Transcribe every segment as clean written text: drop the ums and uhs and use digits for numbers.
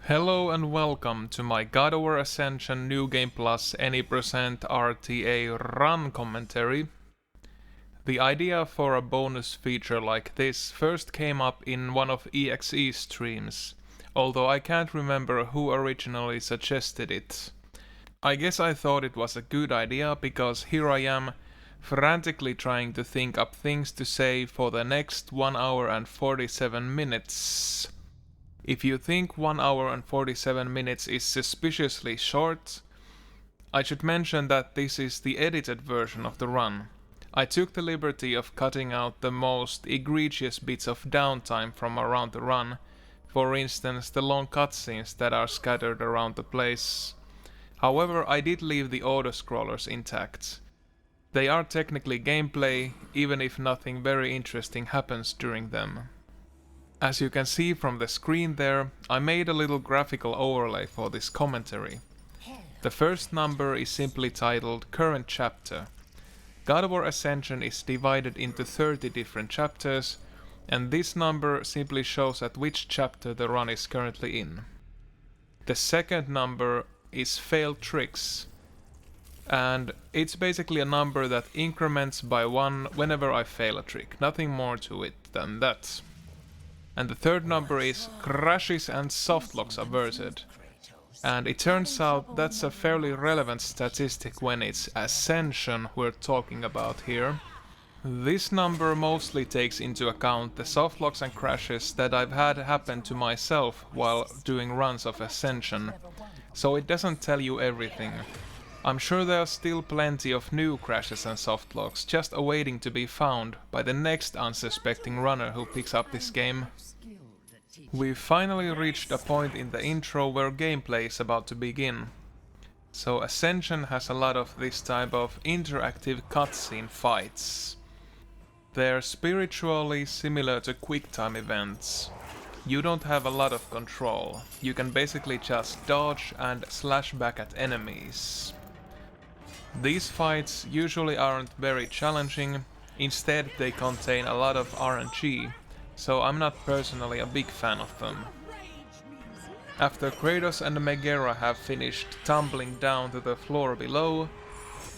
Hello and welcome to my God of War Ascension New Game Plus any percent RTA run commentary. The idea for a bonus feature like this first came up in one of EXE's streams, although I can't remember who originally suggested it. I guess I thought it was a good idea because here I am, frantically trying to think up things to say for the next 1 hour and 47 minutes. If you think 1 hour and 47 minutes is suspiciously short, I should mention that this is the edited version of the run. I took the liberty of cutting out the most egregious bits of downtime from around the run, for instance the long cutscenes that are scattered around the place. However, I did leave the auto-scrollers intact. They are technically gameplay, even if nothing very interesting happens during them. As you can see from the screen there, I made a little graphical overlay for this commentary. The first number is simply titled Current Chapter. God of War Ascension is divided into 30 different chapters, and this number simply shows at which chapter the run is currently in. The second number is Failed Tricks, and it's basically a number that increments by 1 whenever I fail a trick, nothing more to it than that. And the third number is Crashes and Softlocks Averted. And it turns out that's a fairly relevant statistic when it's Ascension we're talking about here. This number mostly takes into account the softlocks and crashes that I've had happen to myself while doing runs of Ascension, so it doesn't tell you everything. I'm sure there are still plenty of new crashes and softlocks just awaiting to be found by the next unsuspecting runner who picks up this game. We've finally reached a point in the intro where gameplay is about to begin. So Ascension has a lot of this type of interactive cutscene fights. They're spiritually similar to QuickTime events. You don't have a lot of control. You can basically just dodge and slash back at enemies. These fights usually aren't very challenging, instead they contain a lot of RNG, so I'm not personally a big fan of them. After Kratos and Megara have finished tumbling down to the floor below,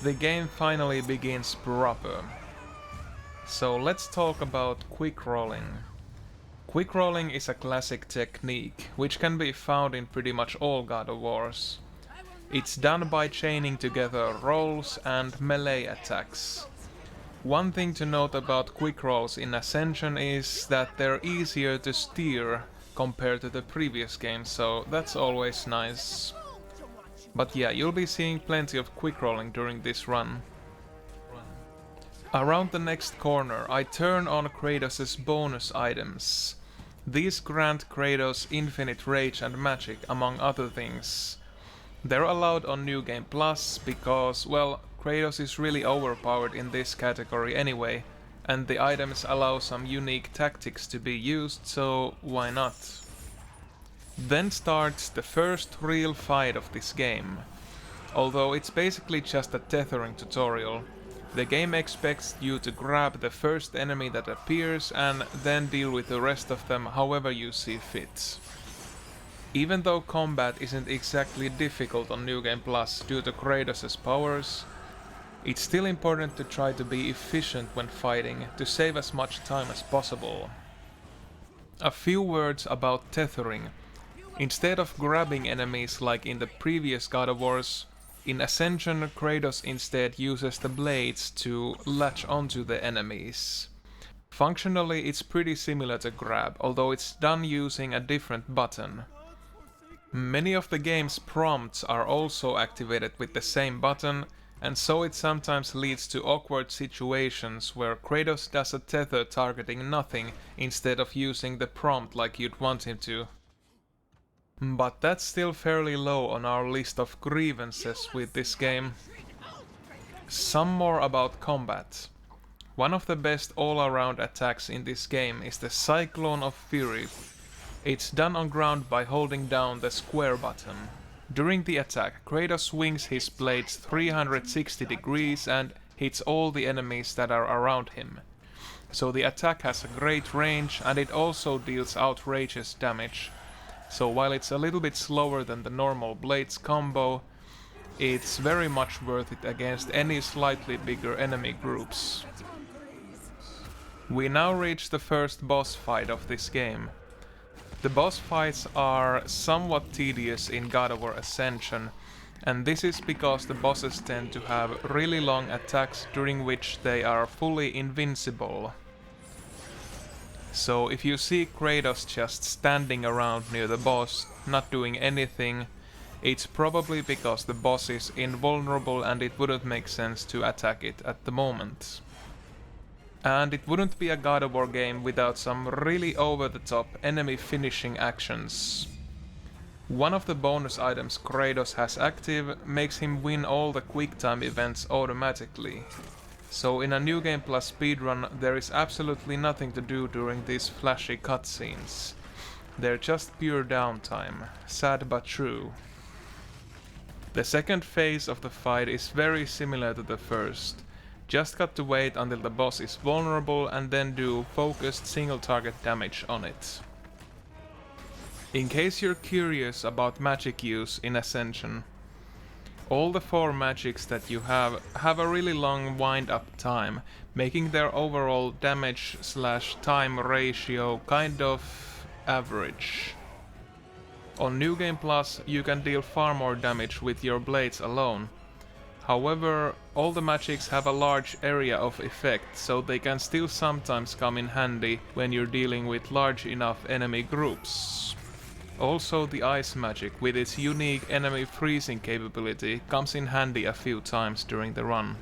the game finally begins proper. So let's talk about quick rolling. Quick rolling is a classic technique, which can be found in pretty much all God of Wars. It's done by chaining together rolls and melee attacks. One thing to note about quick rolls in Ascension is that they're easier to steer compared to the previous games, so that's always nice. But yeah, you'll be seeing plenty of quick rolling during this run. Around the next corner, I turn on Kratos' bonus items. These grant Kratos infinite rage and magic, among other things. They're allowed on New Game Plus because, well, Kratos is really overpowered in this category anyway, and the items allow some unique tactics to be used, so why not? Then starts the first real fight of this game. Although it's basically just a tethering tutorial, the game expects you to grab the first enemy that appears and then deal with the rest of them however you see fit. Even though combat isn't exactly difficult on New Game Plus due to Kratos' powers, it's still important to try to be efficient when fighting to save as much time as possible. A few words about tethering. Instead of grabbing enemies like in the previous God of Wars, in Ascension Kratos instead uses the blades to latch onto the enemies. Functionally it's pretty similar to grab, although it's done using a different button. Many of the game's prompts are also activated with the same button, and so it sometimes leads to awkward situations where Kratos does a tether targeting nothing instead of using the prompt like you'd want him to. But that's still fairly low on our list of grievances with this game. Some more about combat. One of the best all-around attacks in this game is the Cyclone of Fury. It's done on ground by holding down the square button. During the attack, Kratos swings his blades 360 degrees and hits all the enemies that are around him. So the attack has a great range and it also deals outrageous damage. So while it's a little bit slower than the normal blades combo, it's very much worth it against any slightly bigger enemy groups. We now reach the first boss fight of this game. The boss fights are somewhat tedious in God of War Ascension, and this is because the bosses tend to have really long attacks during which they are fully invincible. So if you see Kratos just standing around near the boss, not doing anything, it's probably because the boss is invulnerable and it wouldn't make sense to attack it at the moment. And it wouldn't be a God of War game without some really over-the-top enemy finishing actions. One of the bonus items Kratos has active makes him win all the quick time events automatically. So in a New Game Plus speedrun there is absolutely nothing to do during these flashy cutscenes. They're just pure downtime, sad but true. The second phase of the fight is very similar to the first. Just got to wait until the boss is vulnerable and then do focused single target damage on it. In case you're curious about magic use in Ascension, all the 4 magics that you have a really long wind-up time, making their overall damage/time ratio kind of average. On New Game Plus, you can deal far more damage with your blades alone. However, all the magics have a large area of effect, so they can still sometimes come in handy when you're dealing with large enough enemy groups. Also, the ice magic, with its unique enemy freezing capability, comes in handy a few times during the run.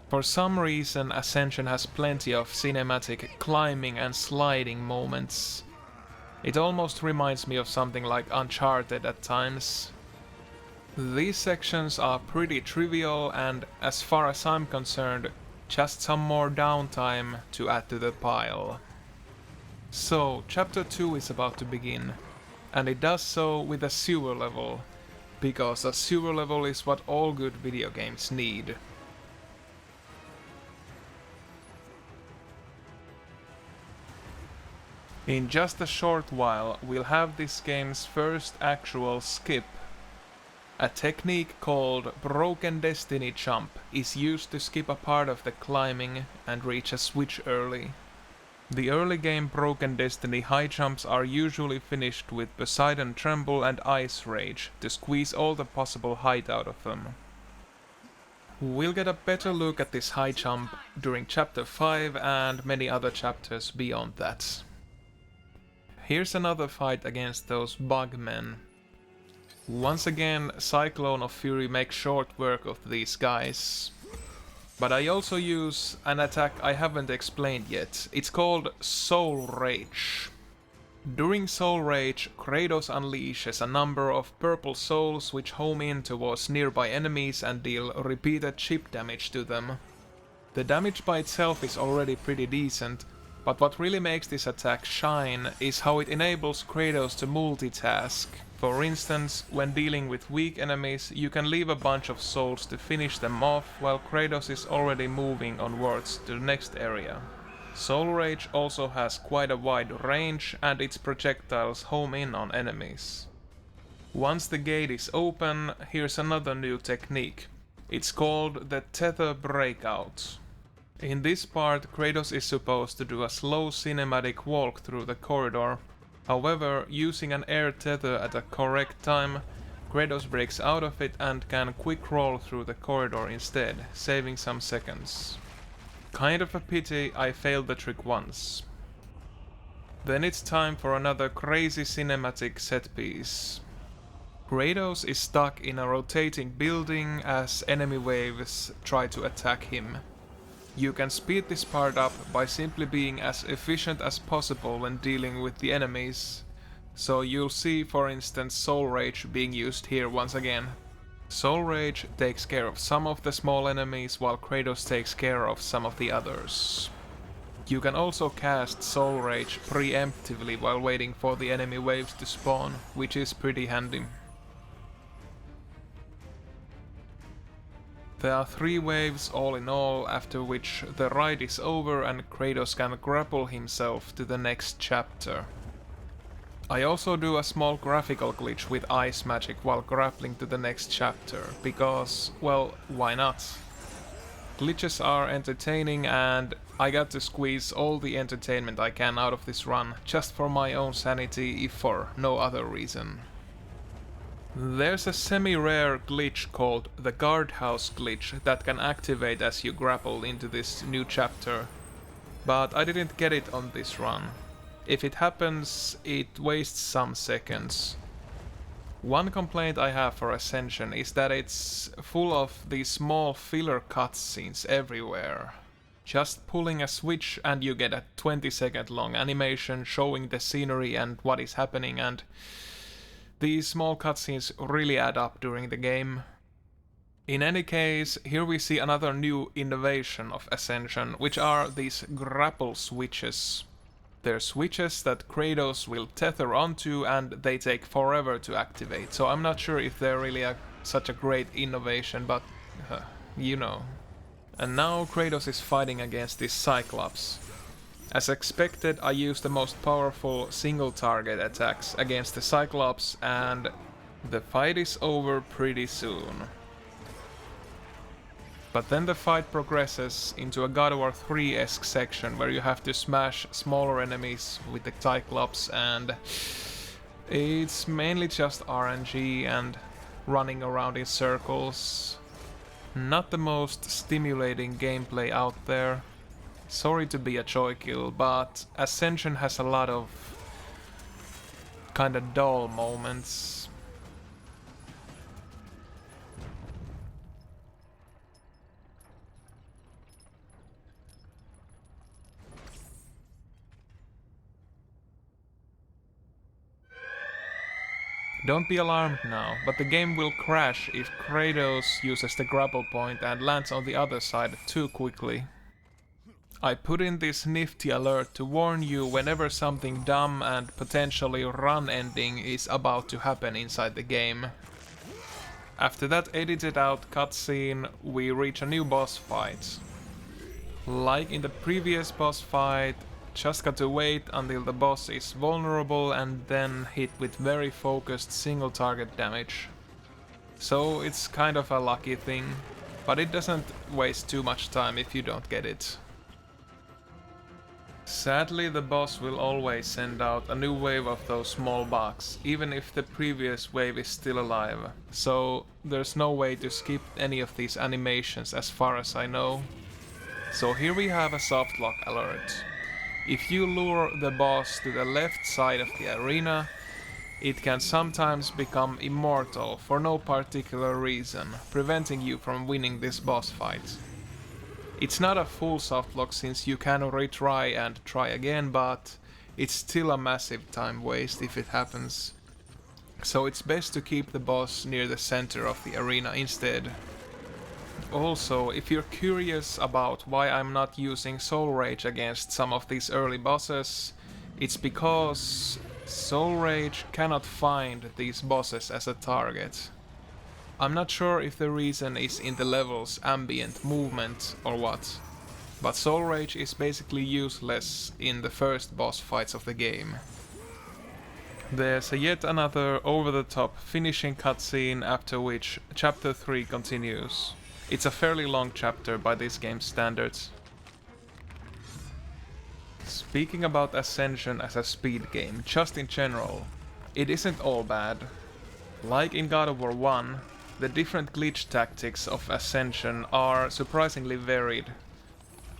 For some reason, Ascension has plenty of cinematic climbing and sliding moments. It almost reminds me of something like Uncharted at times. These sections are pretty trivial and, as far as I'm concerned, just some more downtime to add to the pile. So, Chapter 2 is about to begin, and it does so with a sewer level, because a sewer level is what all good video games need. In just a short while, we'll have this game's first actual skip. A technique called Broken Destiny Jump is used to skip a part of the climbing and reach a switch early. The early game Broken Destiny high jumps are usually finished with Poseidon Tremble and Ice Rage to squeeze all the possible height out of them. We'll get a better look at this high jump during Chapter 5 and many other chapters beyond that. Here's another fight against those bugmen. Once again, Cyclone of Fury makes short work of these guys. But I also use an attack I haven't explained yet. It's called Soul Rage. During Soul Rage, Kratos unleashes a number of purple souls which home in towards nearby enemies and deal repeated chip damage to them. The damage by itself is already pretty decent, but what really makes this attack shine is how it enables Kratos to multitask. For instance, when dealing with weak enemies, you can leave a bunch of souls to finish them off while Kratos is already moving onwards to the next area. Soul Rage also has quite a wide range and its projectiles home in on enemies. Once the gate is open, here's another new technique. It's called the Tether Breakout. In this part, Kratos is supposed to do a slow cinematic walk through the corridor. However, using an air tether at a correct time, Kratos breaks out of it and can quick roll through the corridor instead, saving some seconds. Kind of a pity I failed the trick once. Then it's time for another crazy cinematic set piece. Kratos is stuck in a rotating building as enemy waves try to attack him. You can speed this part up by simply being as efficient as possible when dealing with the enemies. So you'll see, for instance, Soul Rage being used here once again. Soul Rage takes care of some of the small enemies while Kratos takes care of some of the others. You can also cast Soul Rage preemptively while waiting for the enemy waves to spawn, which is pretty handy. There are 3 waves all in all, after which the ride is over and Kratos can grapple himself to the next chapter. I also do a small graphical glitch with ice magic while grappling to the next chapter, because, well, why not? Glitches are entertaining and I got to squeeze all the entertainment I can out of this run, just for my own sanity, if for no other reason. There's a semi-rare glitch called the guardhouse glitch that can activate as you grapple into this new chapter, but I didn't get it on this run. If it happens, it wastes some seconds. One complaint I have for Ascension is that it's full of these small filler cutscenes everywhere. Just pulling a switch and you get a 20-second long animation showing the scenery and what is happening, and these small cutscenes really add up during the game. In any case, here we see another new innovation of Ascension, which are these grapple switches. They're switches that Kratos will tether onto and they take forever to activate, so I'm not sure if they're really such a great innovation, but you know. And now Kratos is fighting against this Cyclops. As expected, I used the most powerful single target attacks against the Cyclops and the fight is over pretty soon. But then the fight progresses into a God of War 3-esque section where you have to smash smaller enemies with the Cyclops, and it's mainly just RNG and running around in circles. Not the most stimulating gameplay out there. Sorry to be a joy kill, but Ascension has a lot of kinda dull moments. Don't be alarmed now, but the game will crash if Kratos uses the grapple point and lands on the other side too quickly. I put in this nifty alert to warn you whenever something dumb and potentially run-ending is about to happen inside the game. After that edited out cutscene, we reach a new boss fight. Like in the previous boss fight, just got to wait until the boss is vulnerable and then hit with very focused single target damage. So it's kind of a lucky thing, but it doesn't waste too much time if you don't get it. Sadly, the boss will always send out a new wave of those small bugs, even if the previous wave is still alive. So there's no way to skip any of these animations as far as I know. So here we have a softlock alert. If you lure the boss to the left side of the arena, it can sometimes become immortal for no particular reason, preventing you from winning this boss fight. It's not a full softlock since you can retry and try again, but it's still a massive time waste if it happens. So it's best to keep the boss near the center of the arena instead. Also, if you're curious about why I'm not using Soul Rage against some of these early bosses, it's because Soul Rage cannot find these bosses as a target. I'm not sure if the reason is in the level's ambient movement or what, but Soul Rage is basically useless in the first boss fights of the game. There's yet another over-the-top finishing cutscene, after which Chapter 3 continues. It's a fairly long chapter by this game's standards. Speaking about Ascension as a speed game, just in general, it isn't all bad. Like in God of War 1, the different glitch tactics of Ascension are surprisingly varied.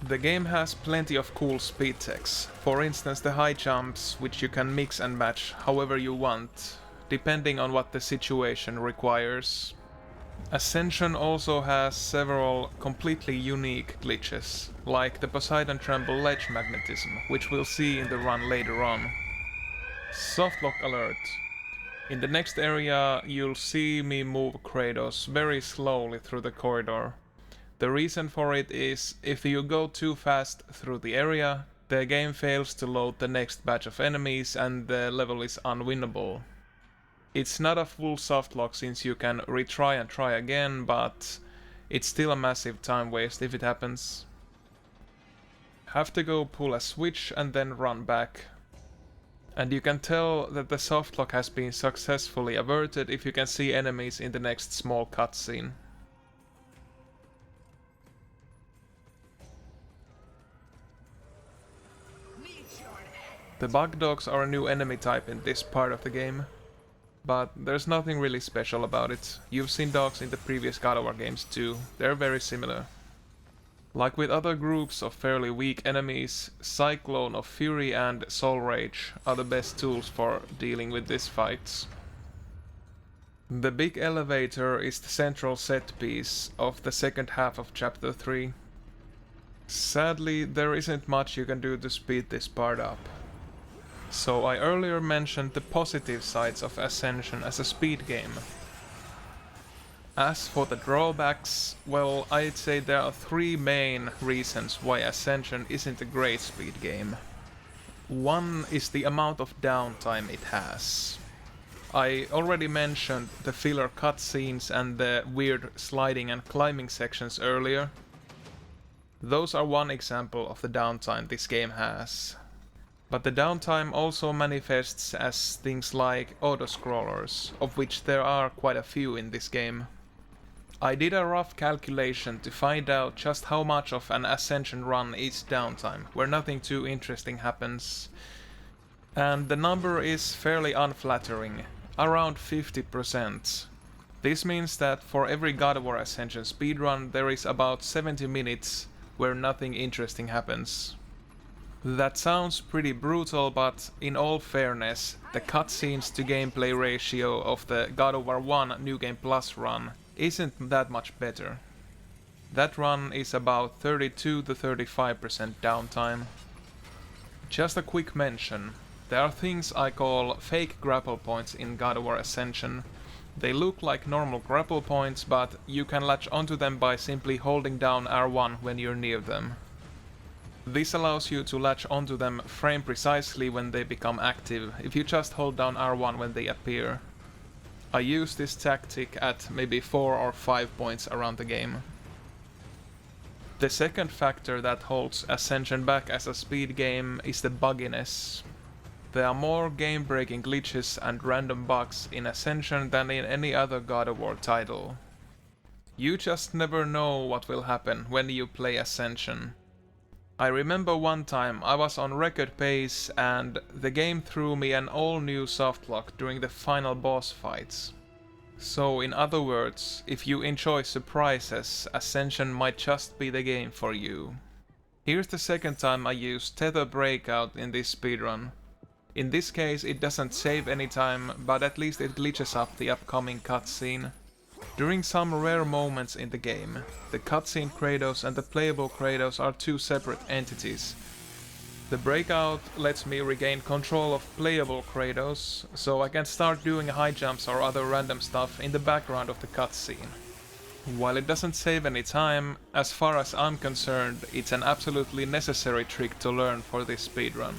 The game has plenty of cool speed techs, for instance the high jumps, which you can mix and match however you want, depending on what the situation requires. Ascension also has several completely unique glitches, like the Poseidon Tremble ledge magnetism, which we'll see in the run later on. Softlock alert. In the next area you'll see me move Kratos very slowly through the corridor. The reason for it is, if you go too fast through the area, the game fails to load the next batch of enemies and the level is unwinnable. It's not a full softlock since you can retry and try again, but it's still a massive time waste if it happens. Have to go pull a switch and then run back. And you can tell that the softlock has been successfully averted if you can see enemies in the next small cutscene. The bug dogs are a new enemy type in this part of the game, but there's nothing really special about it. You've seen dogs in the previous God of War games too, they're very similar. Like with other groups of fairly weak enemies, Cyclone of Fury and Soul Rage are the best tools for dealing with these fights. The big elevator is the central set piece of the second half of Chapter 3. Sadly, there isn't much you can do to speed this part up. So I earlier mentioned the positive sides of Ascension as a speed game. As for the drawbacks, well, I'd say there are three main reasons why Ascension isn't a great speed game. One is the amount of downtime it has. I already mentioned the filler cutscenes and the weird sliding and climbing sections earlier. Those are one example of the downtime this game has. But the downtime also manifests as things like autoscrollers, of which there are quite a few in this game. I did a rough calculation to find out just how much of an Ascension run is downtime, where nothing too interesting happens. And the number is fairly unflattering, around 50%. This means that for every God of War Ascension speedrun there is about 70 minutes where nothing interesting happens. That sounds pretty brutal, but in all fairness, the cutscenes to gameplay ratio of the God of War 1 New Game Plus run isn't that much better. That run is about 32 to 35% downtime. Just a quick mention, there are things I call fake grapple points in God of War Ascension. They look like normal grapple points, but you can latch onto them by simply holding down R1 when you're near them. This allows you to latch onto them frame precisely when they become active, if you just hold down R1 when they appear. I use this tactic at maybe 4 or 5 points around the game. The second factor that holds Ascension back as a speed game is the bugginess. There are more game-breaking glitches and random bugs in Ascension than in any other God of War title. You just never know what will happen when you play Ascension. I remember one time I was on record pace and the game threw me an all-new softlock during the final boss fights. So in other words, if you enjoy surprises, Ascension might just be the game for you. Here's the second time I used Tether Breakout in this speedrun. In this case it doesn't save any time, but at least it glitches up the upcoming cutscene. During some rare moments in the game, the cutscene Kratos and the playable Kratos are two separate entities. The breakout lets me regain control of playable Kratos, so I can start doing high jumps or other random stuff in the background of the cutscene. While it doesn't save any time, as far as I'm concerned, it's an absolutely necessary trick to learn for this speedrun.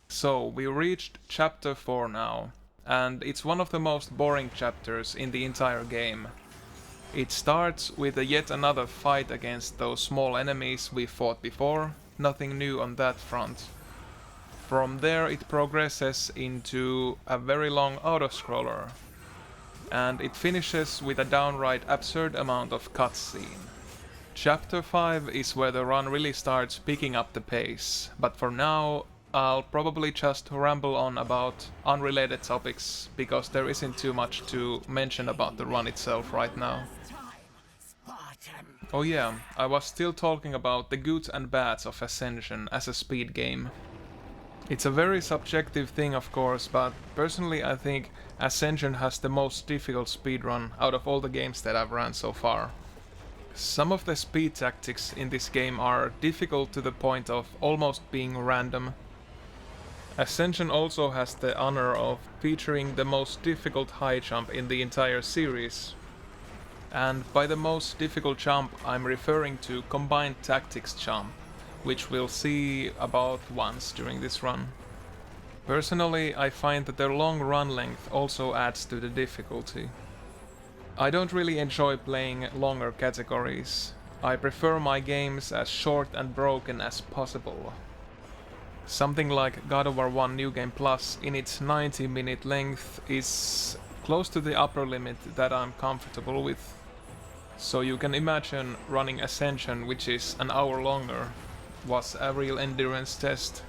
So, we reached Chapter 4 now. And it's one of the most boring chapters in the entire game. It starts with yet another fight against those small enemies we fought before, nothing new on that front. From there it progresses into a very long autoscroller, and it finishes with a downright absurd amount of cutscene. Chapter 5 is where the run really starts picking up the pace, but for now I'll probably just ramble on about unrelated topics, because there isn't too much to mention about the run itself right now. Oh yeah, I was still talking about the goods and bads of Ascension as a speed game. It's a very subjective thing of course, but personally I think Ascension has the most difficult speedrun out of all the games that I've run so far. Some of the speed tactics in this game are difficult to the point of almost being random. Ascension also has the honor of featuring the most difficult high jump in the entire series. And by the most difficult jump I'm referring to combined tactics jump, which we'll see about once during this run. Personally, I find that their long run length also adds to the difficulty. I don't really enjoy playing longer categories. I prefer my games as short and broken as possible. Something like God of War 1 New Game Plus in its 90-minute length is close to the upper limit that I'm comfortable with. So you can imagine running Ascension, which is an hour longer, was a real endurance test,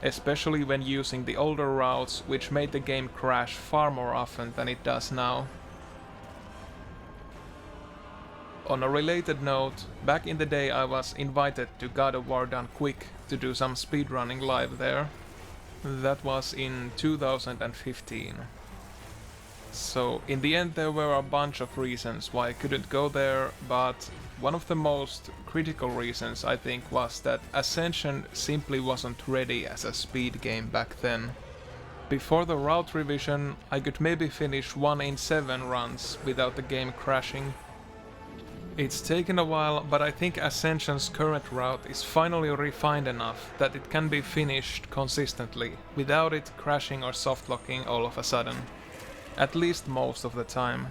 especially when using the older routes, which made the game crash far more often than it does now. On a related note, back in the day I was invited to God of War Done Quick to do some speedrunning live there. That was in 2015. So in the end there were a bunch of reasons why I couldn't go there, but one of the most critical reasons I think was that Ascension simply wasn't ready as a speed game back then. Before the route revision I could maybe finish 1 in 7 runs without the game crashing. It's taken a while, but I think Ascension's current route is finally refined enough that it can be finished consistently, without it crashing or softlocking all of a sudden. At least most of the time.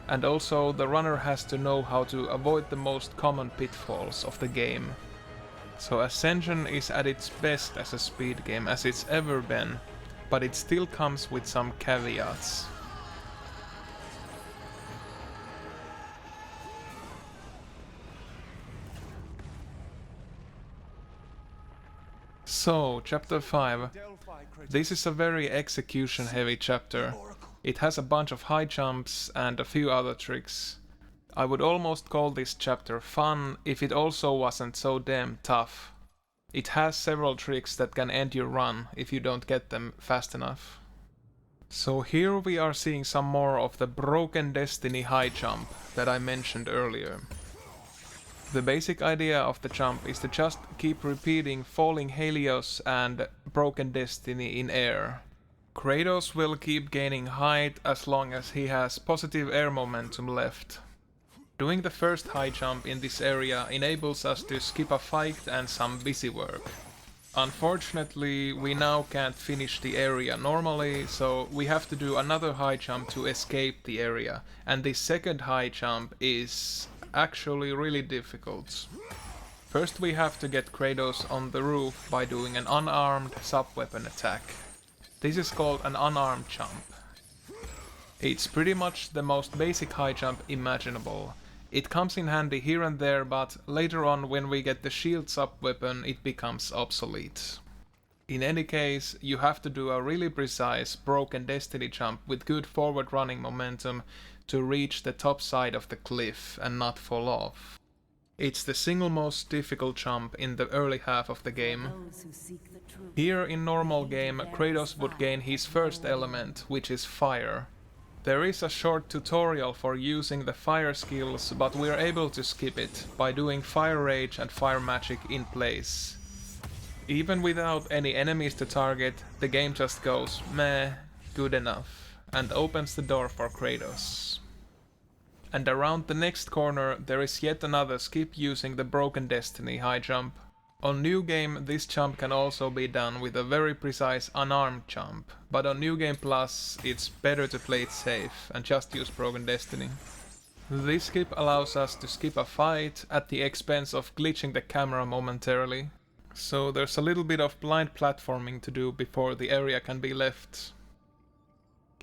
And also the runner has to know how to avoid the most common pitfalls of the game. So Ascension is at its best as a speed game as it's ever been, but it still comes with some caveats. So, chapter 5. This is a very execution heavy chapter. It has a bunch of high jumps and a few other tricks. I would almost call this chapter fun if it also wasn't so damn tough. It has several tricks that can end your run if you don't get them fast enough. So here we are seeing some more of the Broken Destiny high jump that I mentioned earlier. The basic idea of the jump is to just keep repeating Falling Helios and Broken Destiny in air. Kratos will keep gaining height as long as he has positive air momentum left. Doing the first high jump in this area enables us to skip a fight and some busy work. Unfortunately, we now can't finish the area normally, so we have to do another high jump to escape the area, and the second high jump is actually really difficult. First we have to get Kratos on the roof by doing an unarmed sub-weapon attack. This is called an unarmed jump. It's pretty much the most basic high jump imaginable. It comes in handy here and there, but later on when we get the shield sub-weapon it becomes obsolete. In any case, you have to do a really precise Broken Destiny jump with good forward running momentum to reach the top side of the cliff and not fall off. It's the single most difficult jump in the early half of the game. Here in normal game, Kratos would gain his first element, which is fire. There is a short tutorial for using the fire skills, but we are able to skip it by doing fire rage and fire magic in place. Even without any enemies to target, the game just goes meh, good enough, and opens the door for Kratos. And around the next corner there is yet another skip using the Broken Destiny high jump. On New Game this jump can also be done with a very precise unarmed jump, but on New Game Plus it's better to play it safe and just use Broken Destiny. This skip allows us to skip a fight at the expense of glitching the camera momentarily. So there's a little bit of blind platforming to do before the area can be left.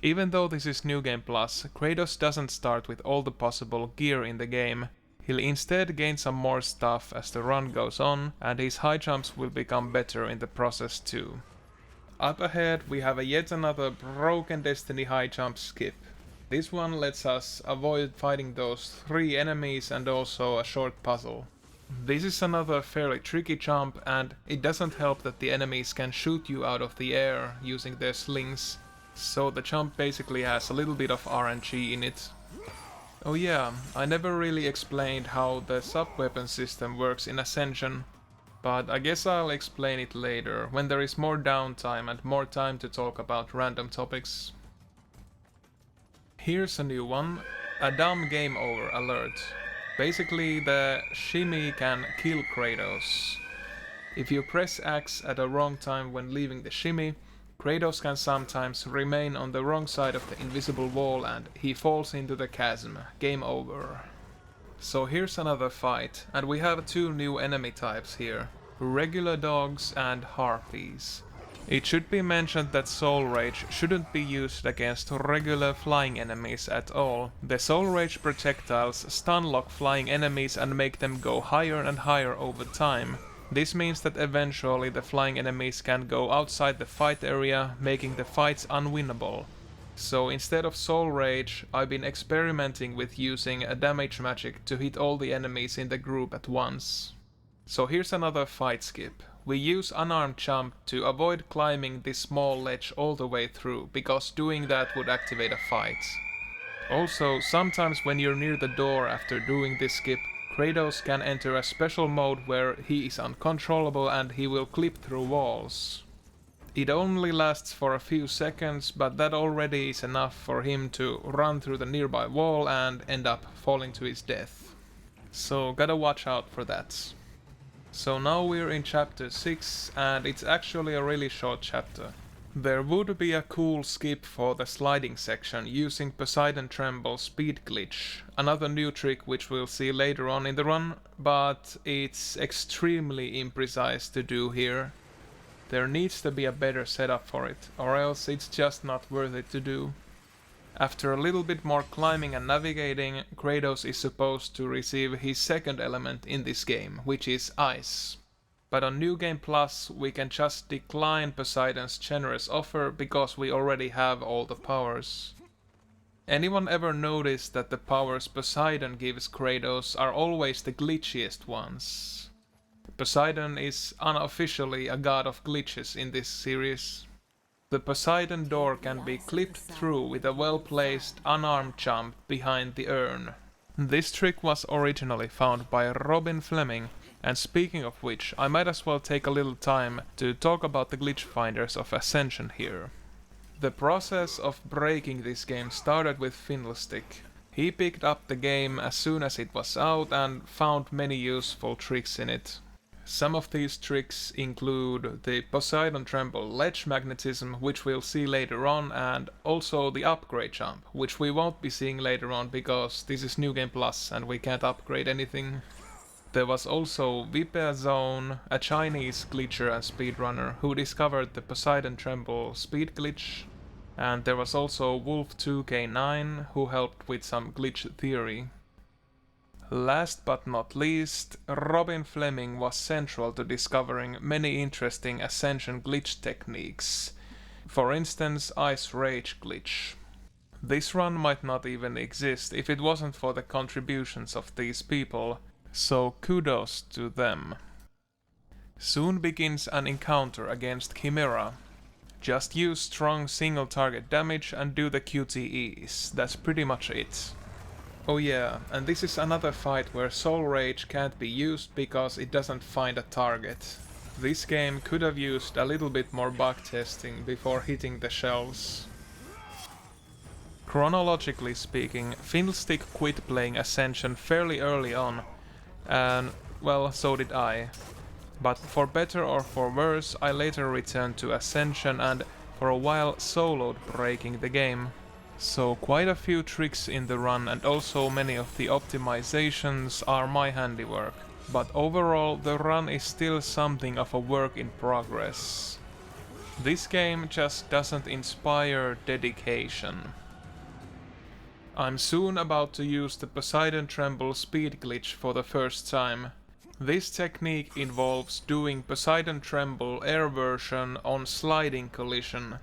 Even though this is New Game Plus, Kratos doesn't start with all the possible gear in the game. He'll instead gain some more stuff as the run goes on, and his high jumps will become better in the process too. Up ahead we have yet another Broken Destiny high jump skip. This one lets us avoid fighting those 3 enemies and also a short puzzle. This is another fairly tricky jump, and it doesn't help that the enemies can shoot you out of the air using their slings. So the jump basically has a little bit of RNG in it. Oh yeah, I never really explained how the sub-weapon system works in Ascension, but I guess I'll explain it later, when there is more downtime and more time to talk about random topics. Here's a new one, a dumb game over alert. Basically the shimmy can kill Kratos. If you press X at a wrong time when leaving the shimmy, Kratos can sometimes remain on the wrong side of the invisible wall and he falls into the chasm. Game over. So here's another fight, and we have 2 new enemy types here. regular dogs and harpies. It should be mentioned that Soul Rage shouldn't be used against regular flying enemies at all. The Soul Rage projectiles stun-lock flying enemies and make them go higher and higher over time. This means that eventually the flying enemies can go outside the fight area, making the fights unwinnable. So instead of Soul Rage, I've been experimenting with using a damage magic to hit all the enemies in the group at once. So here's another fight skip. We use unarmed jump to avoid climbing this small ledge all the way through, because doing that would activate a fight. Also, sometimes when you're near the door after doing this skip, Kratos can enter a special mode where he is uncontrollable and he will clip through walls. It only lasts for a few seconds, but that already is enough for him to run through the nearby wall and end up falling to his death. So gotta watch out for that. So now we're in chapter 6, and it's actually a really short chapter. There would be a cool skip for the sliding section using Poseidon Tremble speed glitch, another new trick which we'll see later on in the run, but it's extremely imprecise to do here. There needs to be a better setup for it, or else it's just not worth it to do. After a little bit more climbing and navigating, Kratos is supposed to receive his second element in this game, which is ice. But on New Game Plus we can just decline Poseidon's generous offer because we already have all the powers. Anyone ever noticed that the powers Poseidon gives Kratos are always the glitchiest ones? Poseidon is unofficially a god of glitches in this series. The Poseidon door can be clipped through with a well-placed unarmed jump behind the urn. This trick was originally found by Robin Fleming, and speaking of which, I might as well take a little time to talk about the glitch finders of Ascension here. The process of breaking this game started with Fiddlestick. He picked up the game as soon as it was out and found many useful tricks in it. Some of these tricks include the Poseidon Tremble ledge magnetism, which we'll see later on, and also the upgrade jump, which we won't be seeing later on because this is New Game Plus and we can't upgrade anything. There was also Vipea Zone, a Chinese glitcher and speedrunner who discovered the Poseidon Tremble speed glitch, and there was also Wolf2K9 who helped with some glitch theory. Last but not least, Robin Fleming was central to discovering many interesting Ascension glitch techniques. For instance, Ice Rage glitch. This run might not even exist if it wasn't for the contributions of these people, so kudos to them. Soon begins an encounter against Chimera. Just use strong single target damage and do the QTEs, that's pretty much it. Oh yeah, and this is another fight where Soul Rage can't be used because it doesn't find a target. This game could have used a little bit more bug testing before hitting the shelves. Chronologically speaking, Fiddlestick quit playing Ascension fairly early on, and well, so did I. But for better or for worse, I later returned to Ascension and for a while soloed breaking the game. So quite a few tricks in the run and also many of the optimizations are my handiwork. But overall the run is still something of a work in progress. This game just doesn't inspire dedication. I'm soon about to use the Poseidon Tremble speed glitch for the first time. This technique involves doing Poseidon Tremble air version on sliding collision.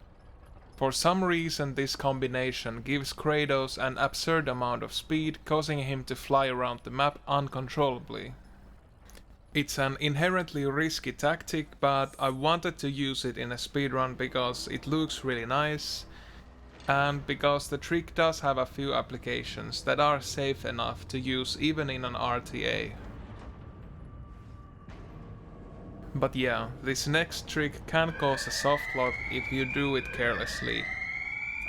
For some reason this combination gives Kratos an absurd amount of speed, causing him to fly around the map uncontrollably. It's an inherently risky tactic, but I wanted to use it in a speedrun because it looks really nice, and because the trick does have a few applications that are safe enough to use even in an RTA. But yeah, this next trick can cause a softlock if you do it carelessly.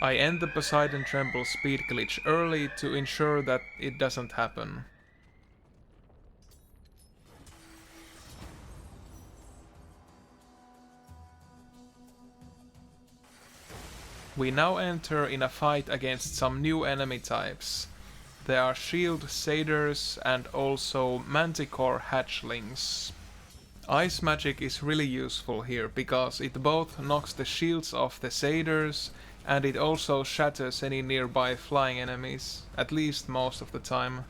I end the Poseidon Tremble speed glitch early to ensure that it doesn't happen. We now enter in a fight against some new enemy types. There are shield satyrs and also manticore hatchlings. Ice magic is really useful here because it both knocks the shields off the satyrs and it also shatters any nearby flying enemies, at least most of the time.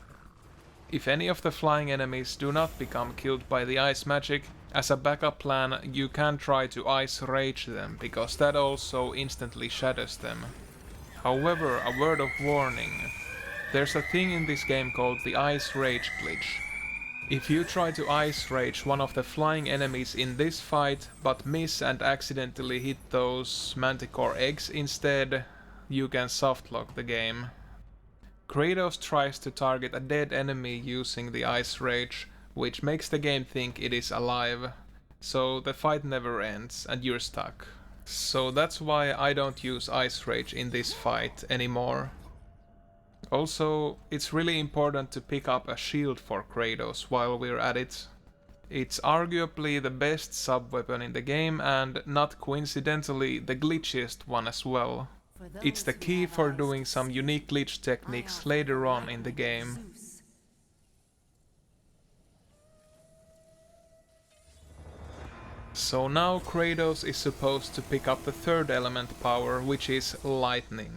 If any of the flying enemies do not become killed by the ice magic, as a backup plan you can try to ice rage them, because that also instantly shatters them. However, a word of warning. There's a thing in this game called the ice rage glitch. If you try to ice rage one of the flying enemies in this fight, but miss and accidentally hit those manticore eggs instead, you can softlock the game. Kratos tries to target a dead enemy using the ice rage, which makes the game think it is alive. So the fight never ends and you're stuck. So that's why I don't use ice rage in this fight anymore. Also, it's really important to pick up a shield for Kratos while we're at it. It's arguably the best sub-weapon in the game and, not coincidentally, the glitchiest one as well. It's the key for doing some unique glitch techniques later on in the game. So now Kratos is supposed to pick up the third element power, which is lightning.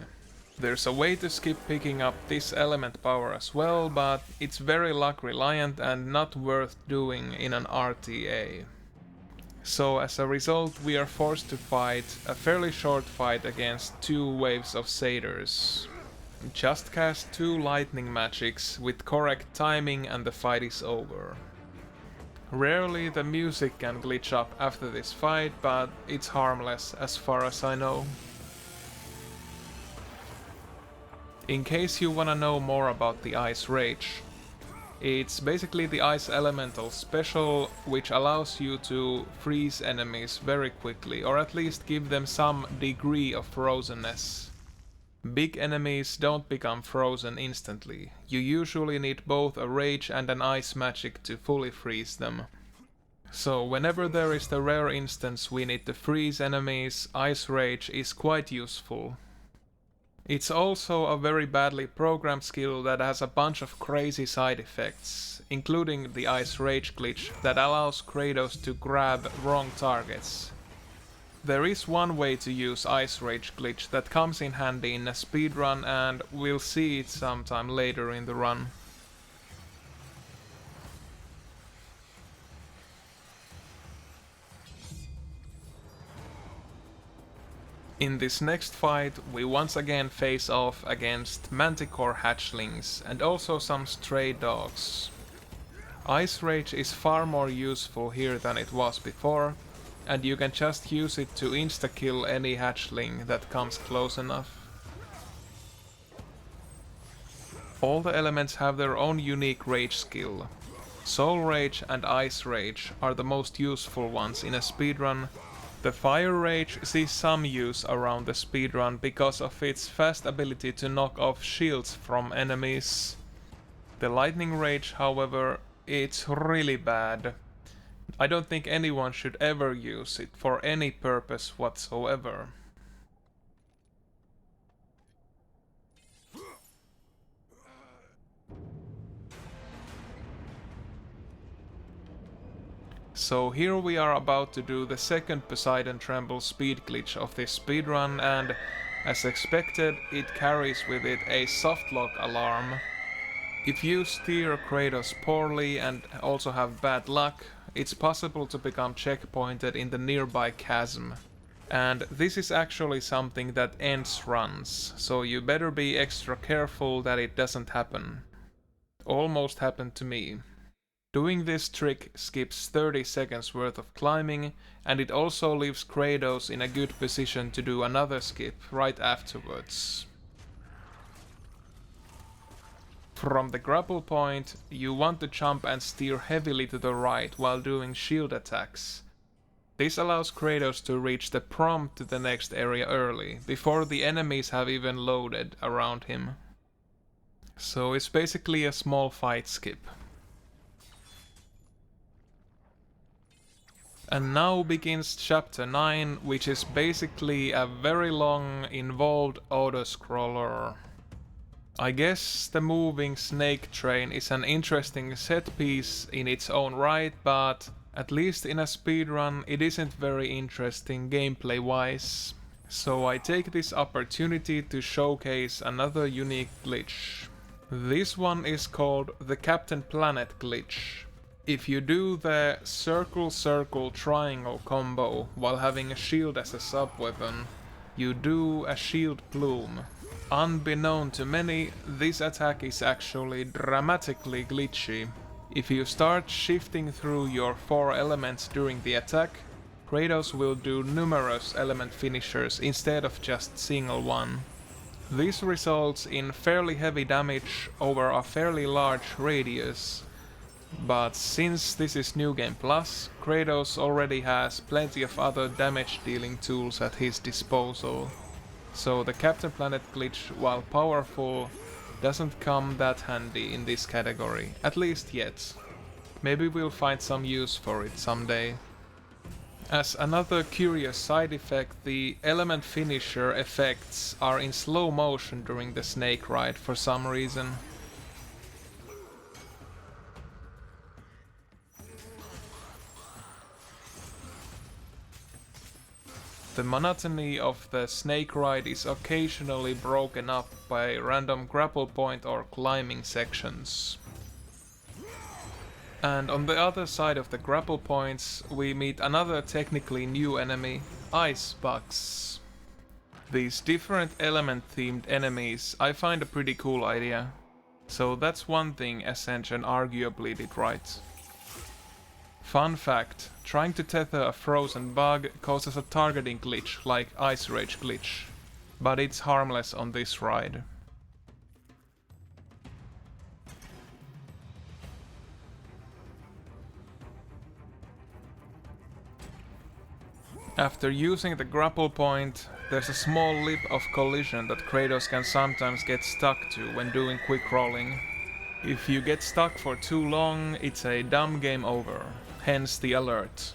There's a way to skip picking up this element power as well, but it's very luck reliant and not worth doing in an RTA. So as a result we are forced to fight a fairly short fight against 2 waves of satyrs. Just cast 2 lightning magics with correct timing and the fight is over. Rarely the music can glitch up after this fight, but it's harmless as far as I know. In case you wanna know more about the Ice Rage, it's basically the Ice Elemental special which allows you to freeze enemies very quickly, or at least give them some degree of frozenness. Big enemies don't become frozen instantly. You usually need both a rage and an ice magic to fully freeze them. So whenever there is the rare instance we need to freeze enemies, Ice Rage is quite useful. It's also a very badly programmed skill that has a bunch of crazy side effects, including the Ice Rage glitch that allows Kratos to grab wrong targets. There is one way to use Ice Rage glitch that comes in handy in a speedrun, and we'll see it sometime later in the run. In this next fight, we once again face off against manticore hatchlings and also some stray dogs. Ice Rage is far more useful here than it was before, and you can just use it to insta-kill any hatchling that comes close enough. All the elements have their own unique rage skill. Soul Rage and Ice Rage are the most useful ones in a speedrun. The Fire Rage sees some use around the speedrun because of its fast ability to knock off shields from enemies. The Lightning Rage, however, it's really bad. I don't think anyone should ever use it for any purpose whatsoever. So here we are about to do the second Poseidon Tremble speed glitch of this speedrun, and as expected it carries with it a softlock alarm. If you steer Kratos poorly and also have bad luck, it's possible to become checkpointed in the nearby chasm. And this is actually something that ends runs, so you better be extra careful that it doesn't happen. Almost happened to me. Doing this trick skips 30 seconds worth of climbing, and it also leaves Kratos in a good position to do another skip right afterwards. From the grapple point, you want to jump and steer heavily to the right while doing shield attacks. This allows Kratos to reach the prompt to the next area early, before the enemies have even loaded around him. So it's basically a small fight skip. And now begins chapter 9, which is basically a very long, involved auto-scroller. I guess the moving snake train is an interesting set piece in its own right, but At least in a speedrun it isn't very interesting gameplay wise, so I take this opportunity to showcase another unique glitch. This one is called the Captain Planet glitch. If you do the circle circle triangle combo while having a shield as a sub-weapon, you do a shield plume. Unbeknown to many, this attack is actually dramatically glitchy. If you start shifting through your 4 elements during the attack, Kratos will do numerous element finishers instead of just single one. This results in fairly heavy damage over a fairly large radius. But since this is New Game Plus, Kratos already has plenty of other damage dealing tools at his disposal. So the Captain Planet glitch, while powerful, doesn't come that handy in this category, at least yet. Maybe we'll find some use for it someday. As another curious side effect, the element finisher effects are in slow motion during the snake ride for some reason. The monotony of the snake ride is occasionally broken up by random grapple point or climbing sections. And on the other side of the grapple points, we meet another technically new enemy, ice bugs. These different element-themed enemies I find a pretty cool idea. So that's one thing Ascension arguably did right. Fun fact, trying to tether a frozen bug causes a targeting glitch like Ice Rage glitch, but it's harmless on this ride. After using the grapple point, there's a small lip of collision that Kratos can sometimes get stuck to when doing quick rolling. If you get stuck for too long, it's a dumb game over, hence the alert.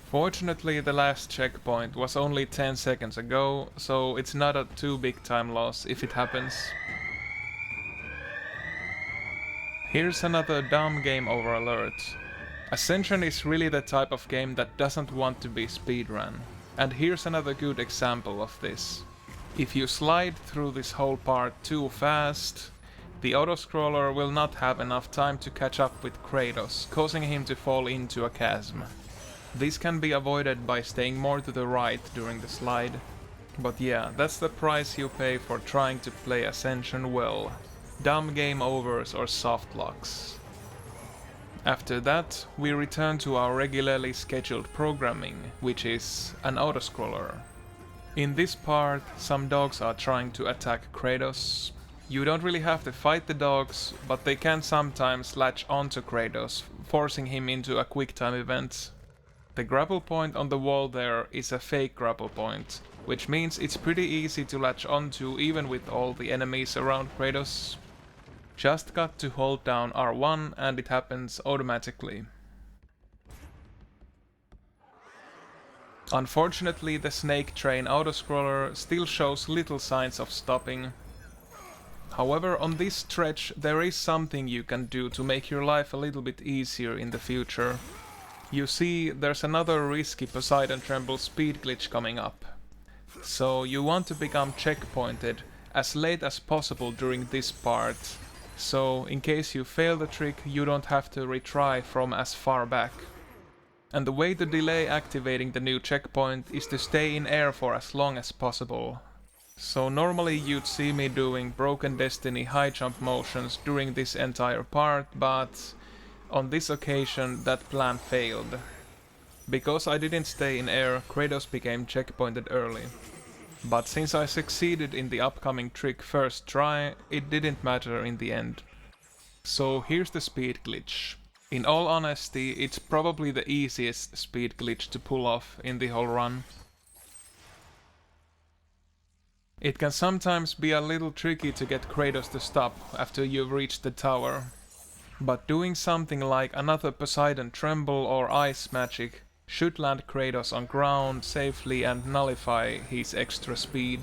Fortunately, the last checkpoint was only 10 seconds ago, so it's not a too big time loss if it happens. Here's another dumb game over alert. Ascension is really the type of game that doesn't want to be speedrun, and here's another good example of this. If you slide through this whole part too fast, the autoscroller will not have enough time to catch up with Kratos, causing him to fall into a chasm. This can be avoided by staying more to the right during the slide. But yeah, that's the price you pay for trying to play Ascension well. Dumb game overs or soft locks. After that, we return to our regularly scheduled programming, which is an autoscroller. In this part, some dogs are trying to attack Kratos. You don't really have to fight the dogs, but they can sometimes latch onto Kratos, forcing him into a QuickTime event. The grapple point on the wall there is a fake grapple point, which means it's pretty easy to latch onto even with all the enemies around Kratos. Just got to hold down R1 and it happens automatically. Unfortunately, the Snake Train autoscroller still shows little signs of stopping. However, on this stretch there is something you can do to make your life a little bit easier in the future. You see, there's another risky Poseidon Tremble speed glitch coming up. So you want to become checkpointed as late as possible during this part. So in case you fail the trick, you don't have to retry from as far back. And the way to delay activating the new checkpoint is to stay in air for as long as possible. So normally you'd see me doing Broken Destiny high jump motions during this entire part, but on this occasion that plan failed. Because I didn't stay in air, Kratos became checkpointed early. But since I succeeded in the upcoming trick first try, it didn't matter in the end. So here's the speed glitch. In all honesty, it's probably the easiest speed glitch to pull off in the whole run. It can sometimes be a little tricky to get Kratos to stop after you've reached the tower. But doing something like another Poseidon Tremble or Ice Magic should land Kratos on ground safely and nullify his extra speed.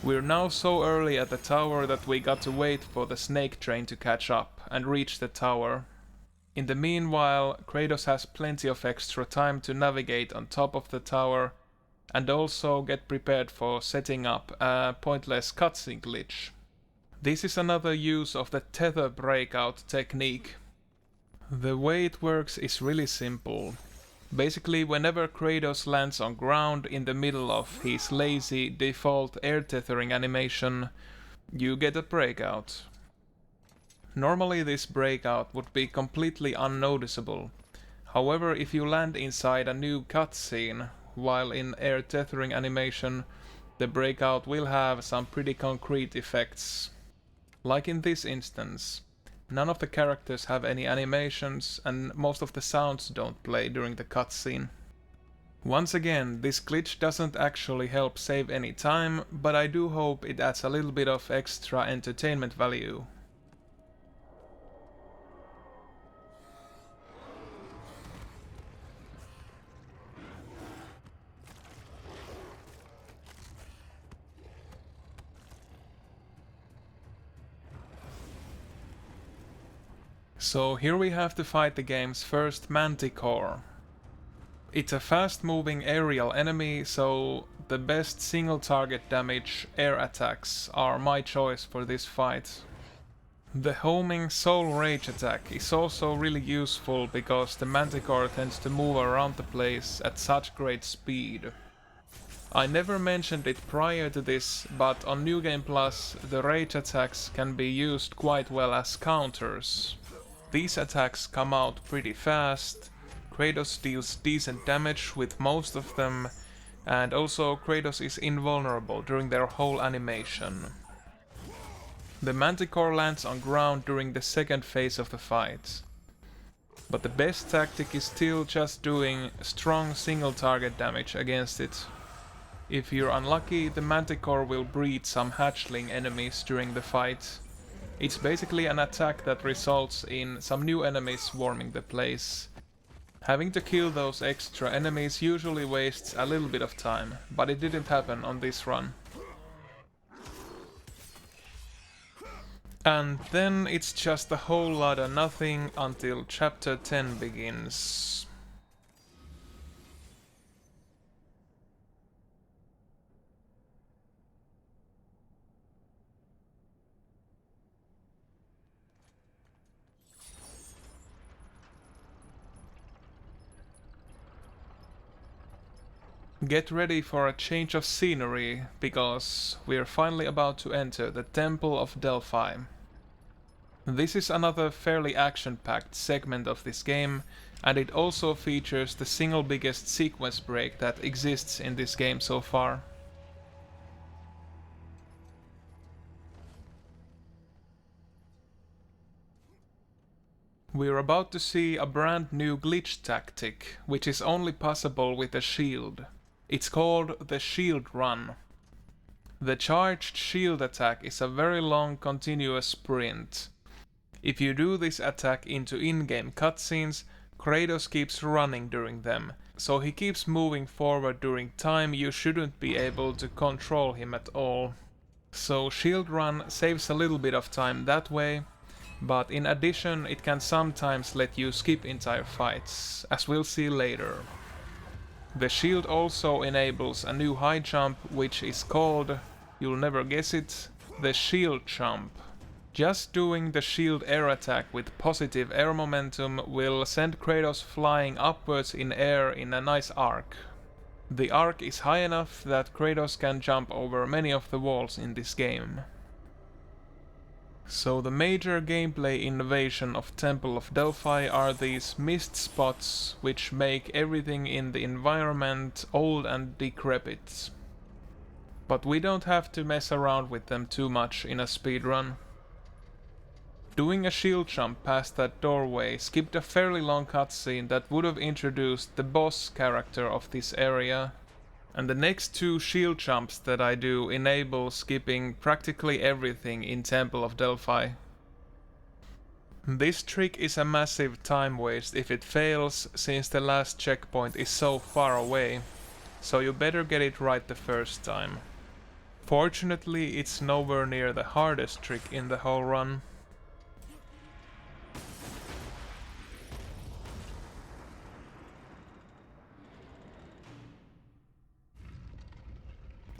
We're now so early at the tower that we got to wait for the Snake Train to catch up and reach the tower. In the meanwhile, Kratos has plenty of extra time to navigate on top of the tower and also get prepared for setting up a pointless cutscene glitch. This is another use of the tether breakout technique. The way it works is really simple. Basically, whenever Kratos lands on ground in the middle of his lazy default air tethering animation, you get a breakout. Normally this breakout would be completely unnoticeable. However, if you land inside a new cutscene while in air tethering animation, the breakout will have some pretty concrete effects. Like in this instance. None of the characters have any animations and most of the sounds don't play during the cutscene. Once again, this glitch doesn't actually help save any time, but I do hope it adds a little bit of extra entertainment value. So here we have to fight the game's first Manticore. It's a fast-moving aerial enemy, so the best single target damage air attacks are my choice for this fight. The homing Soul Rage attack is also really useful because the Manticore tends to move around the place at such great speed. I never mentioned it prior to this, but on New Game Plus the rage attacks can be used quite well as counters. These attacks come out pretty fast, Kratos deals decent damage with most of them, and also Kratos is invulnerable during their whole animation. The Manticore lands on ground during the second phase of the fight. But the best tactic is still just doing strong single target damage against it. If you're unlucky, the Manticore will breed some hatchling enemies during the fight. It's basically an attack that results in some new enemies swarming the place. Having to kill those extra enemies usually wastes a little bit of time, but it didn't happen on this run. And then it's just a whole lot of nothing until chapter 10 begins. Get ready for a change of scenery, because we're finally about to enter the Temple of Delphi. This is another fairly action-packed segment of this game, and it also features the single biggest sequence break that exists in this game so far. We're about to see a brand new glitch tactic, which is only possible with a shield. It's called the shield run. The charged shield attack is a very long continuous sprint. If you do this attack into in-game cutscenes, Kratos keeps running during them, so he keeps moving forward during time you shouldn't be able to control him at all. So shield run saves a little bit of time that way, but in addition it can sometimes let you skip entire fights, as we'll see later. The shield also enables a new high jump, which is called, you'll never guess it, the shield jump. Just doing the shield air attack with positive air momentum will send Kratos flying upwards in air in a nice arc. The arc is high enough that Kratos can jump over many of the walls in this game. So the major gameplay innovation of Temple of Delphi are these mist spots, which make everything in the environment old and decrepit. But we don't have to mess around with them too much in a speedrun. Doing a shield jump past that doorway skipped a fairly long cutscene that would have introduced the boss character of this area. And the next two shield jumps that I do enable skipping practically everything in Temple of Delphi. This trick is a massive time waste if it fails, since the last checkpoint is so far away, so you better get it right the first time. Fortunately, it's nowhere near the hardest trick in the whole run.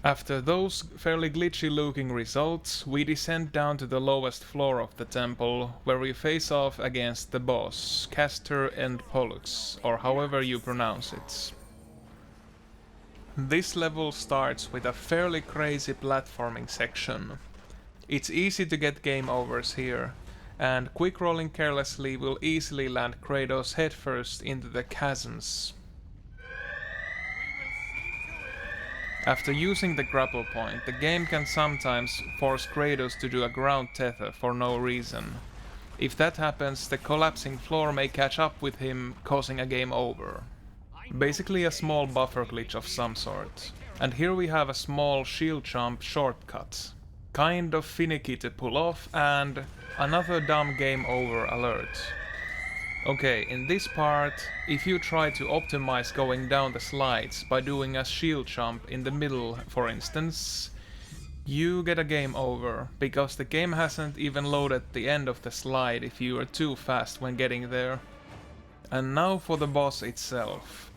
After those fairly glitchy looking results, we descend down to the lowest floor of the temple, where we face off against the boss, Castor and Pollux, or however you pronounce it. This level starts with a fairly crazy platforming section. It's easy to get game overs here, and quick rolling carelessly will easily land Kratos headfirst into the chasms. After using the grapple point, the game can sometimes force Kratos to do a ground tether for no reason. If that happens, the collapsing floor may catch up with him, causing a game over. Basically a small buffer glitch of some sort. And here we have a small shield jump shortcut. Kind of finicky to pull off, and another dumb game over alert. Okay, in this part, if you try to optimize going down the slides by doing a shield jump in the middle, for instance, you get a game over, because the game hasn't even loaded the end of the slide if you are too fast when getting there. And now for the boss itself.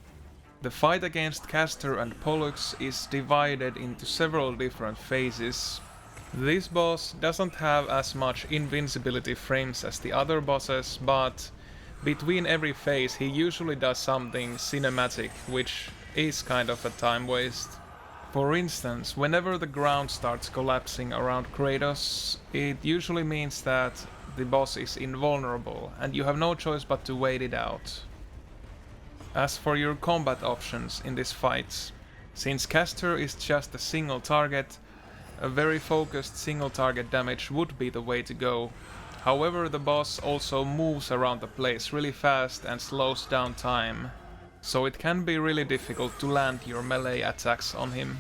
The fight against Castor and Pollux is divided into several different phases. This boss doesn't have as much invincibility frames as the other bosses, but between every phase he usually does something cinematic, which is kind of a time waste. For instance, whenever the ground starts collapsing around Kratos, it usually means that the boss is invulnerable, and you have no choice but to wait it out. As for your combat options in this fight, since Castor is just a single target, a very focused single target damage would be the way to go. However, the boss also moves around the place really fast and slows down time, so it can be really difficult to land your melee attacks on him.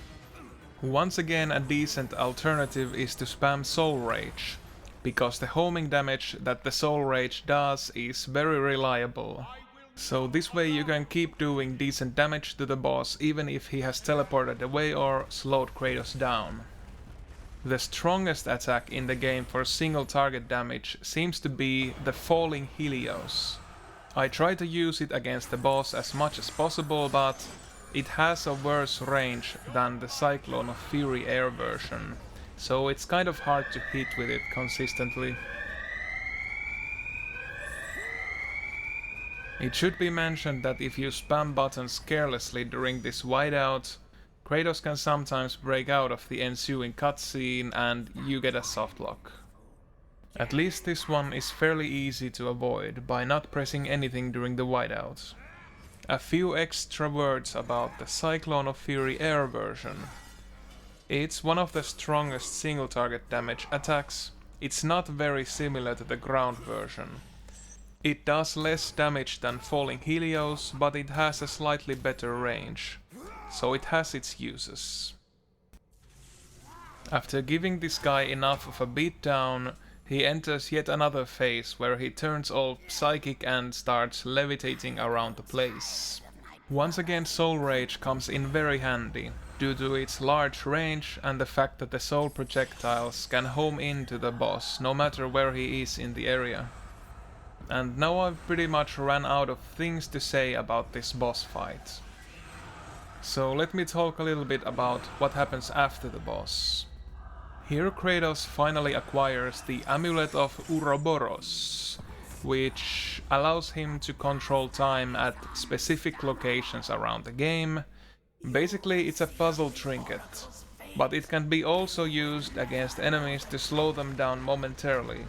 Once again, a decent alternative is to spam Soul Rage, because the homing damage that the Soul Rage does is very reliable. So this way you can keep doing decent damage to the boss even if he has teleported away or slowed Kratos down. The strongest attack in the game for single target damage seems to be the Falling Helios. I try to use it against the boss as much as possible, but it has a worse range than the Cyclone of Fury Air version, so it's kind of hard to hit with it consistently. It should be mentioned that if you spam buttons carelessly during this whiteout, Kratos can sometimes break out of the ensuing cutscene and you get a softlock. At least this one is fairly easy to avoid by not pressing anything during the whiteout. A few extra words about the Cyclone of Fury Air version. It's one of the strongest single target damage attacks. It's not very similar to the ground version. It does less damage than Falling Helios, but it has a slightly better range, so it has its uses. After giving this guy enough of a beatdown, he enters yet another phase where he turns all psychic and starts levitating around the place. Once again, Soul Rage comes in very handy, due to its large range and the fact that the soul projectiles can home into the boss no matter where he is in the area. And now I've pretty much ran out of things to say about this boss fight. So let me talk a little bit about what happens after the boss. Here Kratos finally acquires the Amulet of Ouroboros, which allows him to control time at specific locations around the game. Basically it's a puzzle trinket, but it can be also used against enemies to slow them down momentarily.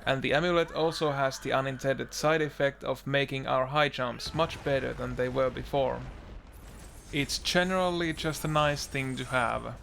And the amulet also has the unintended side effect of making our high jumps much better than they were before. It's generally just a nice thing to have.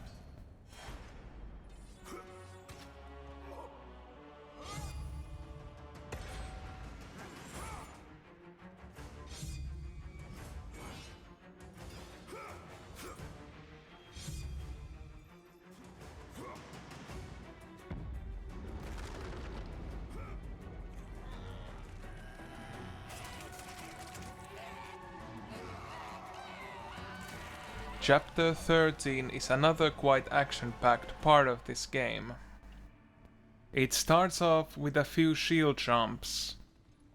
Chapter 13 is another quite action-packed part of this game. It starts off with a few shield jumps.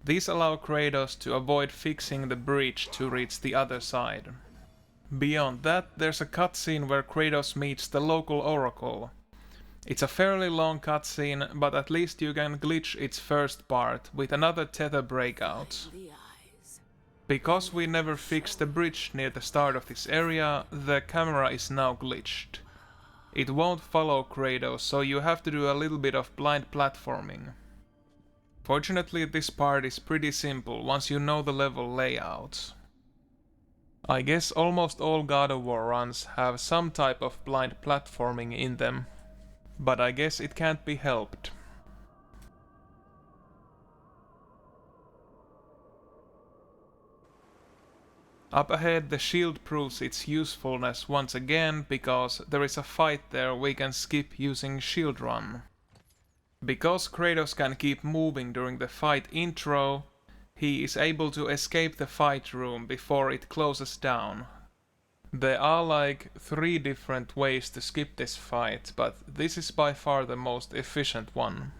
These allow Kratos to avoid fixing the breach to reach the other side. Beyond that, there's a cutscene where Kratos meets the local oracle. It's a fairly long cutscene, but at least you can glitch its first part with another tether breakout. Because we never fixed the bridge near the start of this area, the camera is now glitched. It won't follow Kratos, so you have to do a little bit of blind platforming. Fortunately, this part is pretty simple once you know the level layout. I guess almost all God of War runs have some type of blind platforming in them, but I guess it can't be helped. Up ahead, the shield proves its usefulness once again, because there is a fight there we can skip using shield run. Because Kratos can keep moving during the fight intro, he is able to escape the fight room before it closes down. There are like 3 different ways to skip this fight, but this is by far the most efficient one.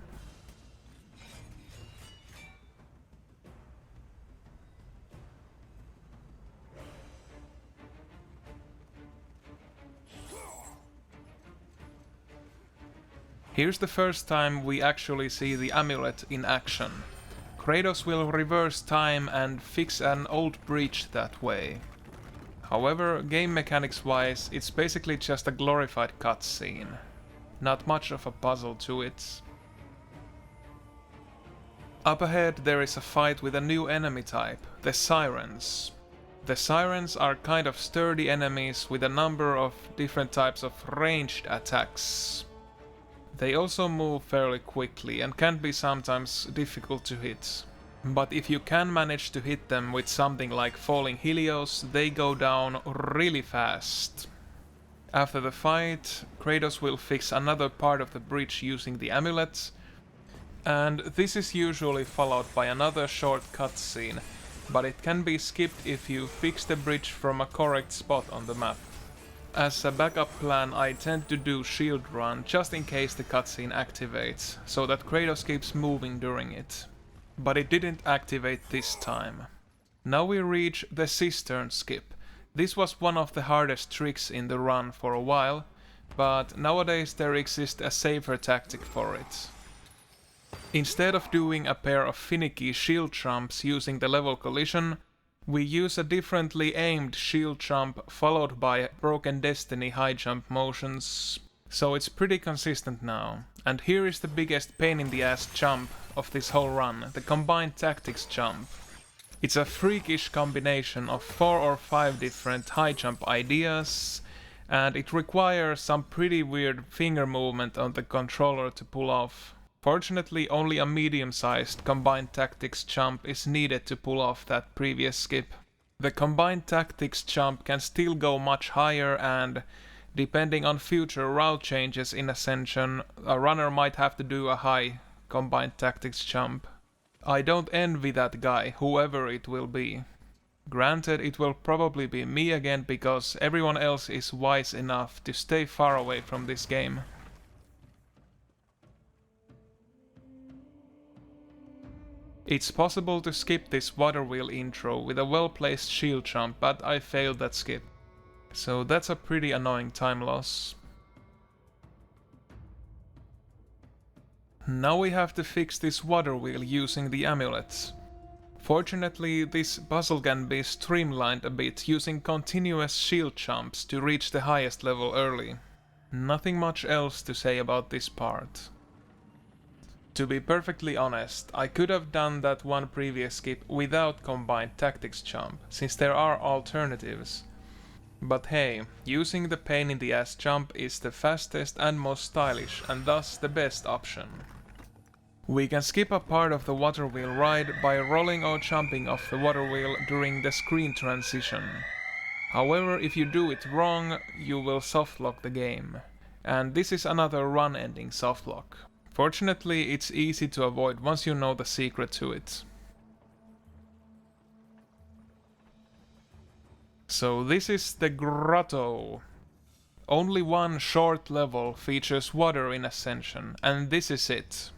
Here's the first time we actually see the amulet in action. Kratos will reverse time and fix an old breach that way. However, game mechanics wise, it's basically just a glorified cutscene. Not much of a puzzle to it. Up ahead there is a fight with a new enemy type, the Sirens. The Sirens are kind of sturdy enemies with a number of different types of ranged attacks. They also move fairly quickly and can be sometimes difficult to hit. But if you can manage to hit them with something like Falling Helios, they go down really fast. After the fight, Kratos will fix another part of the bridge using the amulet, and this is usually followed by another short cutscene, but it can be skipped if you fix the bridge from a correct spot on the map. As a backup plan, I tend to do shield run just in case the cutscene activates, so that Kratos keeps moving during it. But it didn't activate this time. Now we reach the cistern skip. This was one of the hardest tricks in the run for a while, but nowadays there exists a safer tactic for it. Instead of doing a pair of finicky shield jumps using the level collision, we use a differently aimed shield jump followed by Broken Destiny high jump motions, so it's pretty consistent now. And here is the biggest pain in the ass jump of this whole run, the combined tactics jump. It's a freakish combination of 4 or 5 different high jump ideas, and it requires some pretty weird finger movement on the controller to pull off. Fortunately, only a medium-sized combined tactics jump is needed to pull off that previous skip. The combined tactics jump can still go much higher, and depending on future route changes in Ascension, a runner might have to do a high combined tactics jump. I don't envy that guy, whoever it will be. Granted, it will probably be me again because everyone else is wise enough to stay far away from this game. It's possible to skip this water wheel intro with a well-placed shield jump, but I failed that skip. So that's a pretty annoying time loss. Now we have to fix this water wheel using the amulets. Fortunately, this puzzle can be streamlined a bit using continuous shield jumps to reach the highest level early. Nothing much else to say about this part. To be perfectly honest, I could have done that one previous skip without combined tactics jump, since there are alternatives. But hey, using the pain in the ass jump is the fastest and most stylish, and thus the best option. We can skip a part of the water wheel ride by rolling or jumping off the water wheel during the screen transition. However, if you do it wrong, you will softlock the game. And this is another run-ending softlock. Fortunately, it's easy to avoid once you know the secret to it. So this is the grotto. Only one short level features water in Ascension, and this is it.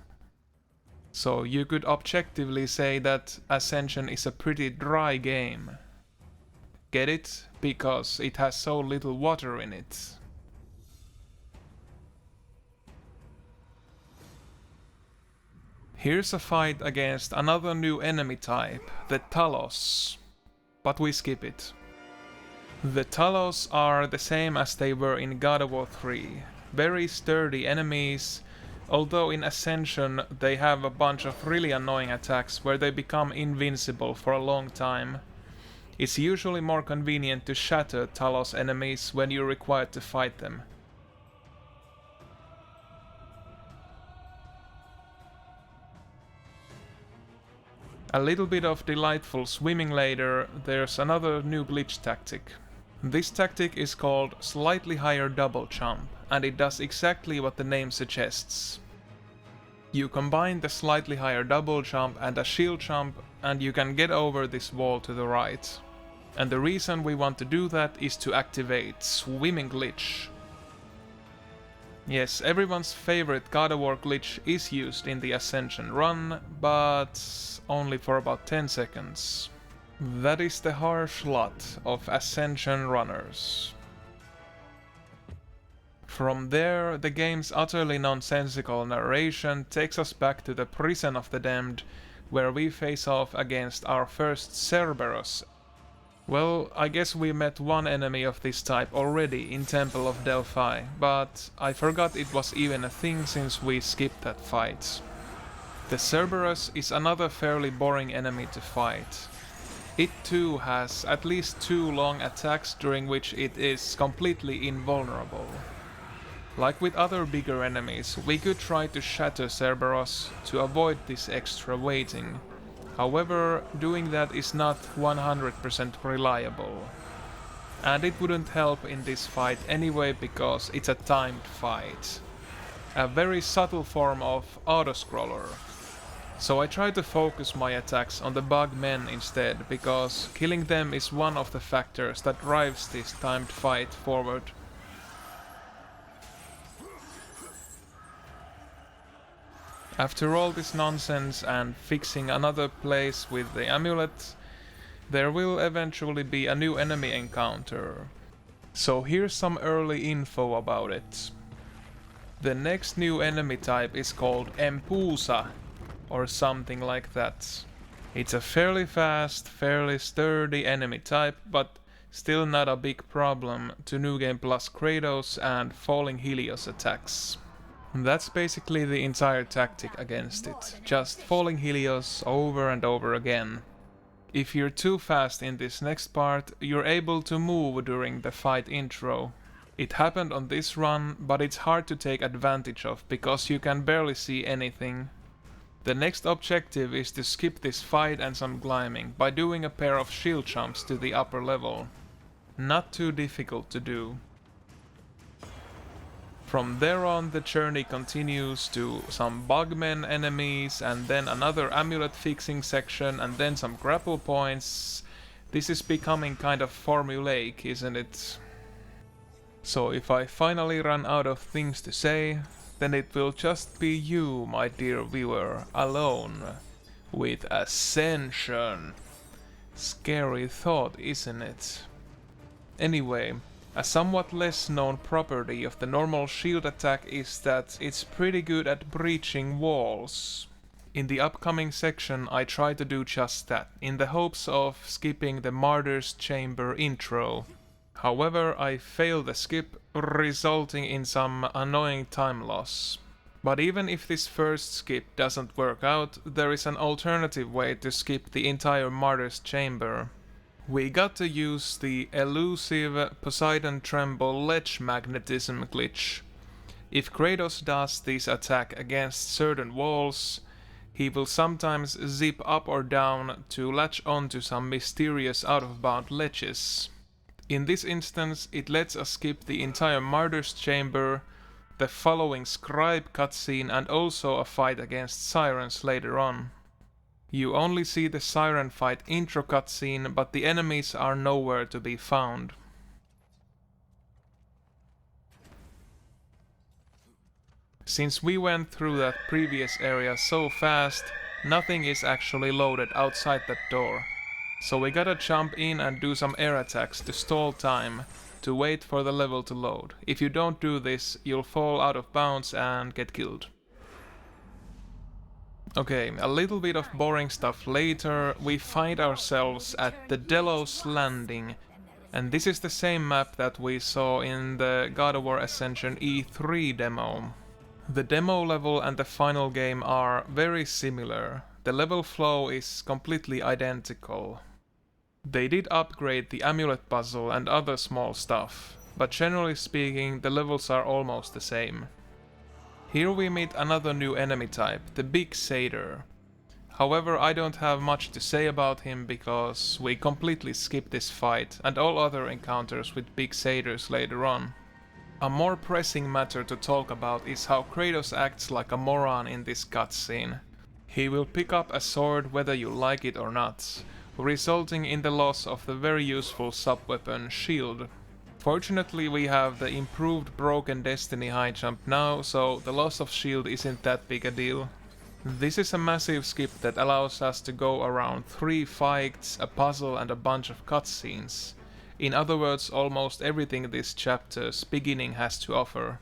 So you could objectively say that Ascension is a pretty dry game. Get it? Because it has so little water in it. Here's a fight against another new enemy type, the Talos. But we skip it. The Talos are the same as they were in God of War 3. Very sturdy enemies, although in Ascension they have a bunch of really annoying attacks where they become invincible for a long time. It's usually more convenient to shatter Talos enemies when you're required to fight them. A little bit of delightful swimming later, there's another new glitch tactic. This tactic is called slightly higher double jump, and it does exactly what the name suggests. You combine the slightly higher double jump and a shield jump, and you can get over this wall to the right. And the reason we want to do that is to activate swimming glitch. Yes, everyone's favorite God of War glitch is used in the Ascension run, but only for about 10 seconds. That is the harsh lot of Ascension runners. From there, the game's utterly nonsensical narration takes us back to the prison of the damned, where we face off against our first Cerberus. Well, I guess we met one enemy of this type already in Temple of Delphi, but I forgot it was even a thing since we skipped that fight. The Cerberus is another fairly boring enemy to fight. It too has at least 2 long attacks during which it is completely invulnerable. Like with other bigger enemies, we could try to shatter Cerberus to avoid this extra waiting. However, doing that is not 100% reliable. And it wouldn't help in this fight anyway because it's a timed fight. A very subtle form of autoscroller. So I try to focus my attacks on the bug men instead, because killing them is one of the factors that drives this timed fight forward. After all this nonsense and fixing another place with the amulet, there will eventually be a new enemy encounter. So here's some early info about it. The next new enemy type is called Empusa, or something like that. It's a fairly fast, fairly sturdy enemy type, but still not a big problem to New Game Plus Kratos and Falling Helios attacks. That's basically the entire tactic against it, just Falling Helios over and over again. If you're too fast in this next part, you're able to move during the fight intro. It happened on this run, but it's hard to take advantage of because you can barely see anything. The next objective is to skip this fight and some climbing by doing a pair of shield jumps to the upper level. Not too difficult to do. From there on, the journey continues to some bugmen enemies, and then another amulet fixing section, and then some grapple points. This is becoming kind of formulaic, isn't it? So if I finally run out of things to say, then it will just be you, my dear viewer, alone with Ascension. Scary thought, isn't it? Anyway, a somewhat less known property of the normal shield attack is that it's pretty good at breaching walls. In the upcoming section I try to do just that, in the hopes of skipping the Martyr's Chamber intro. However, I fail the skip, resulting in some annoying time loss. But even if this first skip doesn't work out, there is an alternative way to skip the entire Martyr's Chamber. We got to use the elusive Poseidon Tremble ledge magnetism glitch. If Kratos does this attack against certain walls, he will sometimes zip up or down to latch onto some mysterious out-of-bound ledges. In this instance, it lets us skip the entire Martyr's Chamber, the following scribe cutscene, and also a fight against sirens later on. You only see the siren fight intro cutscene, but the enemies are nowhere to be found. Since we went through that previous area so fast, nothing is actually loaded outside that door. So we gotta jump in and do some air attacks to stall time, to wait for the level to load. If you don't do this, you'll fall out of bounds and get killed. Okay, a little bit of boring stuff later. We find ourselves at the Delos Landing, and this is the same map that we saw in the God of War Ascension E3 demo. The demo level and the final game are very similar. The level flow is completely identical. They did upgrade the amulet puzzle and other small stuff, but generally speaking the levels are almost the same. Here we meet another new enemy type, the Big Satyr. However, I don't have much to say about him because we completely skip this fight and all other encounters with Big Satyrs later on. A more pressing matter to talk about is how Kratos acts like a moron in this cutscene. He will pick up a sword whether you like it or not, resulting in the loss of the very useful sub-weapon Shield. Fortunately we have the improved Broken Destiny high jump now, so the loss of Shield isn't that big a deal. This is a massive skip that allows us to go around 3 fights, a puzzle and a bunch of cutscenes. In other words, almost everything this chapter's beginning has to offer.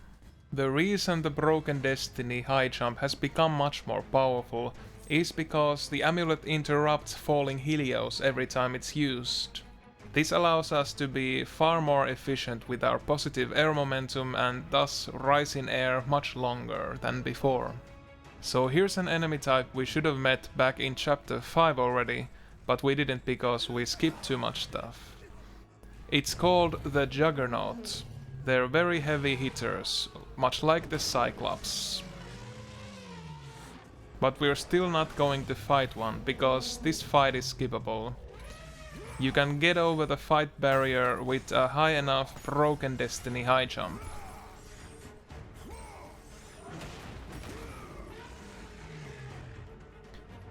The reason the Broken Destiny high jump has become much more powerful is because the amulet interrupts falling Helios every time it's used. This allows us to be far more efficient with our positive air momentum and thus rise in air much longer than before. So here's an enemy type we should have met back in chapter 5 already, but we didn't because we skipped too much stuff. It's called the Juggernaut. They're very heavy hitters, much like the Cyclops. But we're still not going to fight one, because this fight is skippable. You can get over the fight barrier with a high enough Broken Destiny high jump.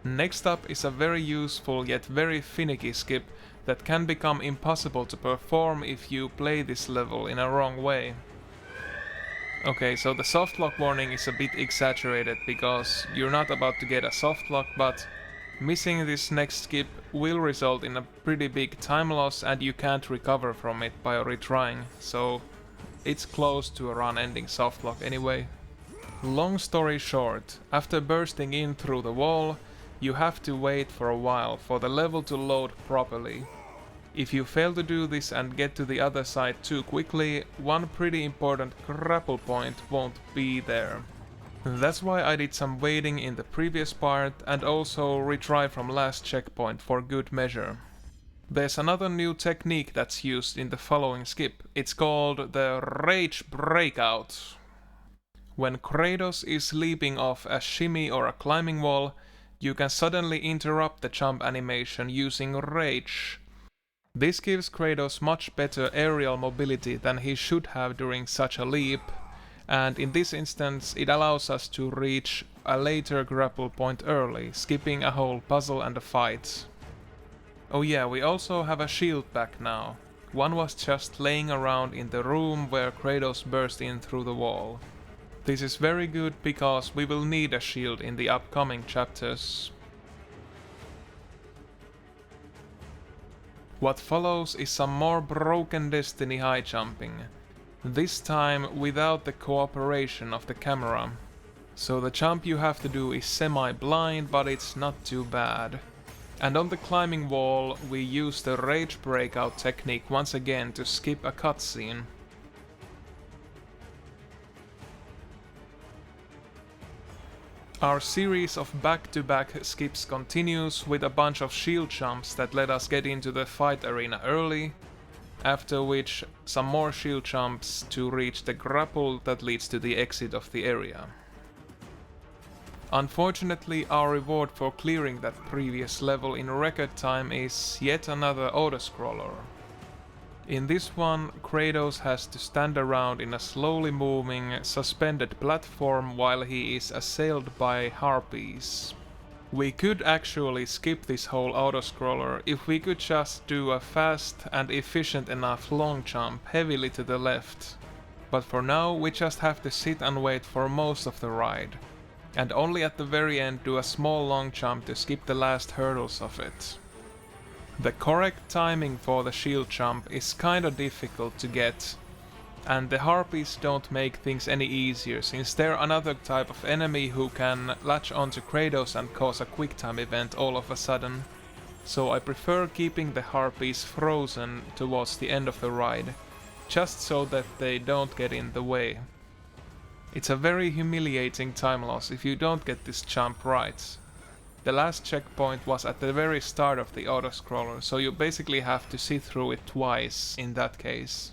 Next up is a very useful yet very finicky skip that can become impossible to perform if you play this level in a wrong way. Okay, so the softlock warning is a bit exaggerated because you're not about to get a softlock, but missing this next skip will result in a pretty big time loss and you can't recover from it by retrying, so it's close to a run-ending softlock anyway. Long story short, after bursting in through the wall, you have to wait for a while for the level to load properly. If you fail to do this and get to the other side too quickly, one pretty important grapple point won't be there. That's why I did some waiting in the previous part and also retry from last checkpoint for good measure. There's another new technique that's used in the following skip. It's called the Rage Breakout. When Kratos is leaping off a shimmy or a climbing wall, you can suddenly interrupt the jump animation using Rage. This gives Kratos much better aerial mobility than he should have during such a leap, and in this instance it allows us to reach a later grapple point early, skipping a whole puzzle and a fight. Oh yeah, we also have a shield back now. One was just laying around in the room where Kratos burst in through the wall. This is very good because we will need a shield in the upcoming chapters. What follows is some more Broken Destiny high jumping, this time without the cooperation of the camera. So the jump you have to do is semi-blind, but it's not too bad. And on the climbing wall we use the Rage Breakout technique once again to skip a cutscene. Our series of back-to-back skips continues with a bunch of shield jumps that let us get into the fight arena early, after which some more shield jumps to reach the grapple that leads to the exit of the area. Unfortunately, our reward for clearing that previous level in record time is yet another autoscroller. In this one, Kratos has to stand around in a slowly moving, suspended platform while he is assailed by harpies. We could actually skip this whole autoscroller if we could just do a fast and efficient enough long jump heavily to the left. But for now, we just have to sit and wait for most of the ride, and only at the very end do a small long jump to skip the last hurdles of it. The correct timing for the shield jump is kinda difficult to get, and the harpies don't make things any easier since they're another type of enemy who can latch onto Kratos and cause a quick time event all of a sudden. So I prefer keeping the harpies frozen towards the end of the ride, just so that they don't get in the way. It's a very humiliating time loss if you don't get this jump right. The last checkpoint was at the very start of the autoscroller, so you basically have to sit through it twice in that case.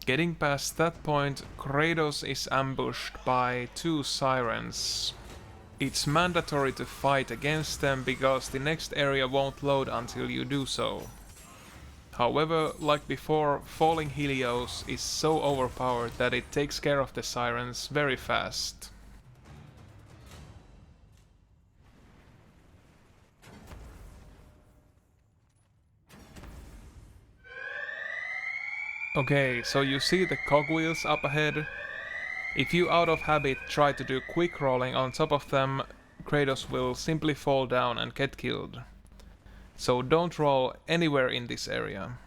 Getting past that point, Kratos is ambushed by two sirens. It's mandatory to fight against them because the next area won't load until you do so. However, like before, falling Helios is so overpowered that it takes care of the sirens very fast. Okay, so you see the cogwheels up ahead? If you out of habit try to do quick rolling on top of them, Kratos will simply fall down and get killed. So don't roll anywhere in this area.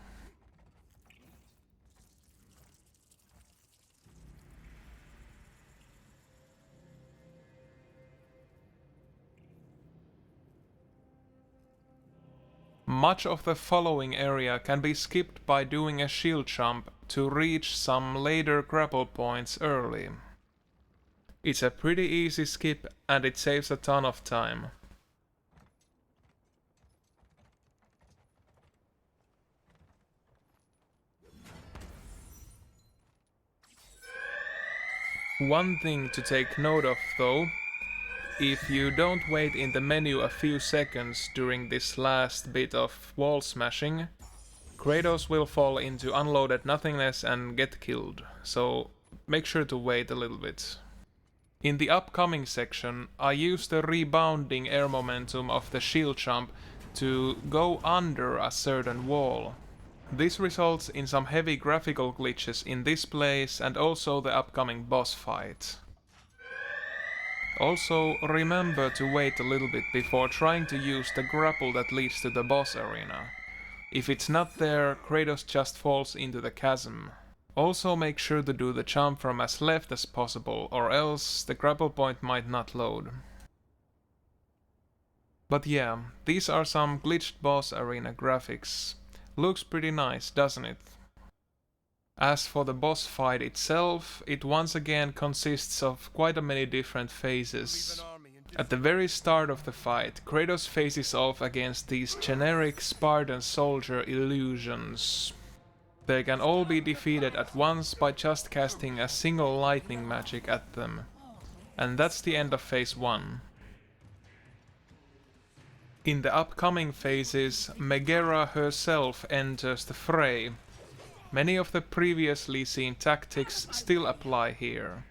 Much of the following area can be skipped by doing a shield jump to reach some later grapple points early. It's a pretty easy skip and it saves a ton of time. One thing to take note of though, if you don't wait in the menu a few seconds during this last bit of wall smashing, Kratos will fall into unloaded nothingness and get killed, so make sure to wait a little bit. In the upcoming section, I use the rebounding air momentum of the shield jump to go under a certain wall. This results in some heavy graphical glitches in this place and also the upcoming boss fight. Also, remember to wait a little bit before trying to use the grapple that leads to the boss arena. If it's not there, Kratos just falls into the chasm. Also make sure to do the jump from as left as possible, or else the grapple point might not load. But yeah, these are some glitched boss arena graphics. Looks pretty nice, doesn't it? As for the boss fight itself, it once again consists of quite a many different phases. At the very start of the fight, Kratos faces off against these generic Spartan soldier illusions. They can all be defeated at once by just casting a single lightning magic at them. And that's the end of phase 1. In the upcoming phases, Megara herself enters the fray. Many of the previously seen tactics still apply here.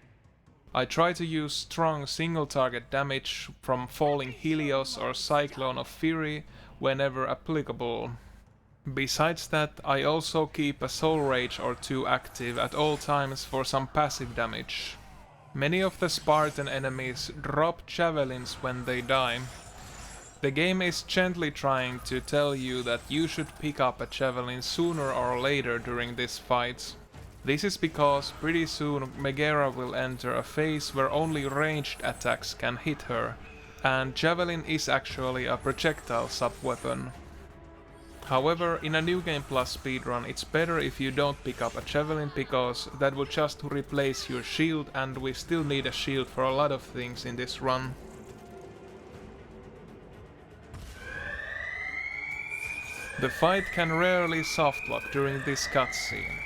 I try to use strong single target damage from falling Helios or Cyclone of Fury whenever applicable. Besides that, I also keep a Soul Rage or two active at all times for some passive damage. Many of the Spartan enemies drop javelins when they die. The game is gently trying to tell you that you should pick up a javelin sooner or later during this fight. This is because pretty soon Megara will enter a phase where only ranged attacks can hit her, and javelin is actually a projectile sub-weapon. However, in a New Game Plus speedrun it's better if you don't pick up a javelin because that will just replace your shield, and we still need a shield for a lot of things in this run. The fight can rarely softlock during this cutscene.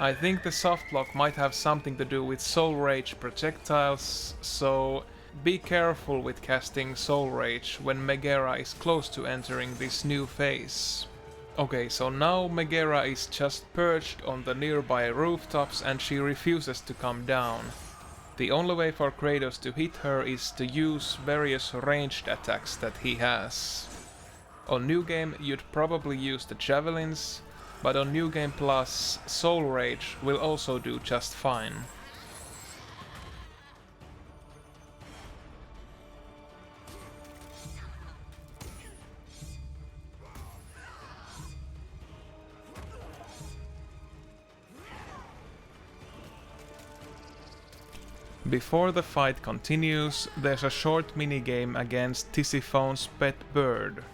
I think the softlock might have something to do with Soul Rage projectiles, so be careful with casting Soul Rage when Megara is close to entering this new phase. Okay, so now Megara is just perched on the nearby rooftops and she refuses to come down. The only way for Kratos to hit her is to use various ranged attacks that he has. On New Game you'd probably use the javelins, but on New Game Plus, Soul Rage will also do just fine. Before the fight continues, there's a short minigame against Tisiphone's pet bird.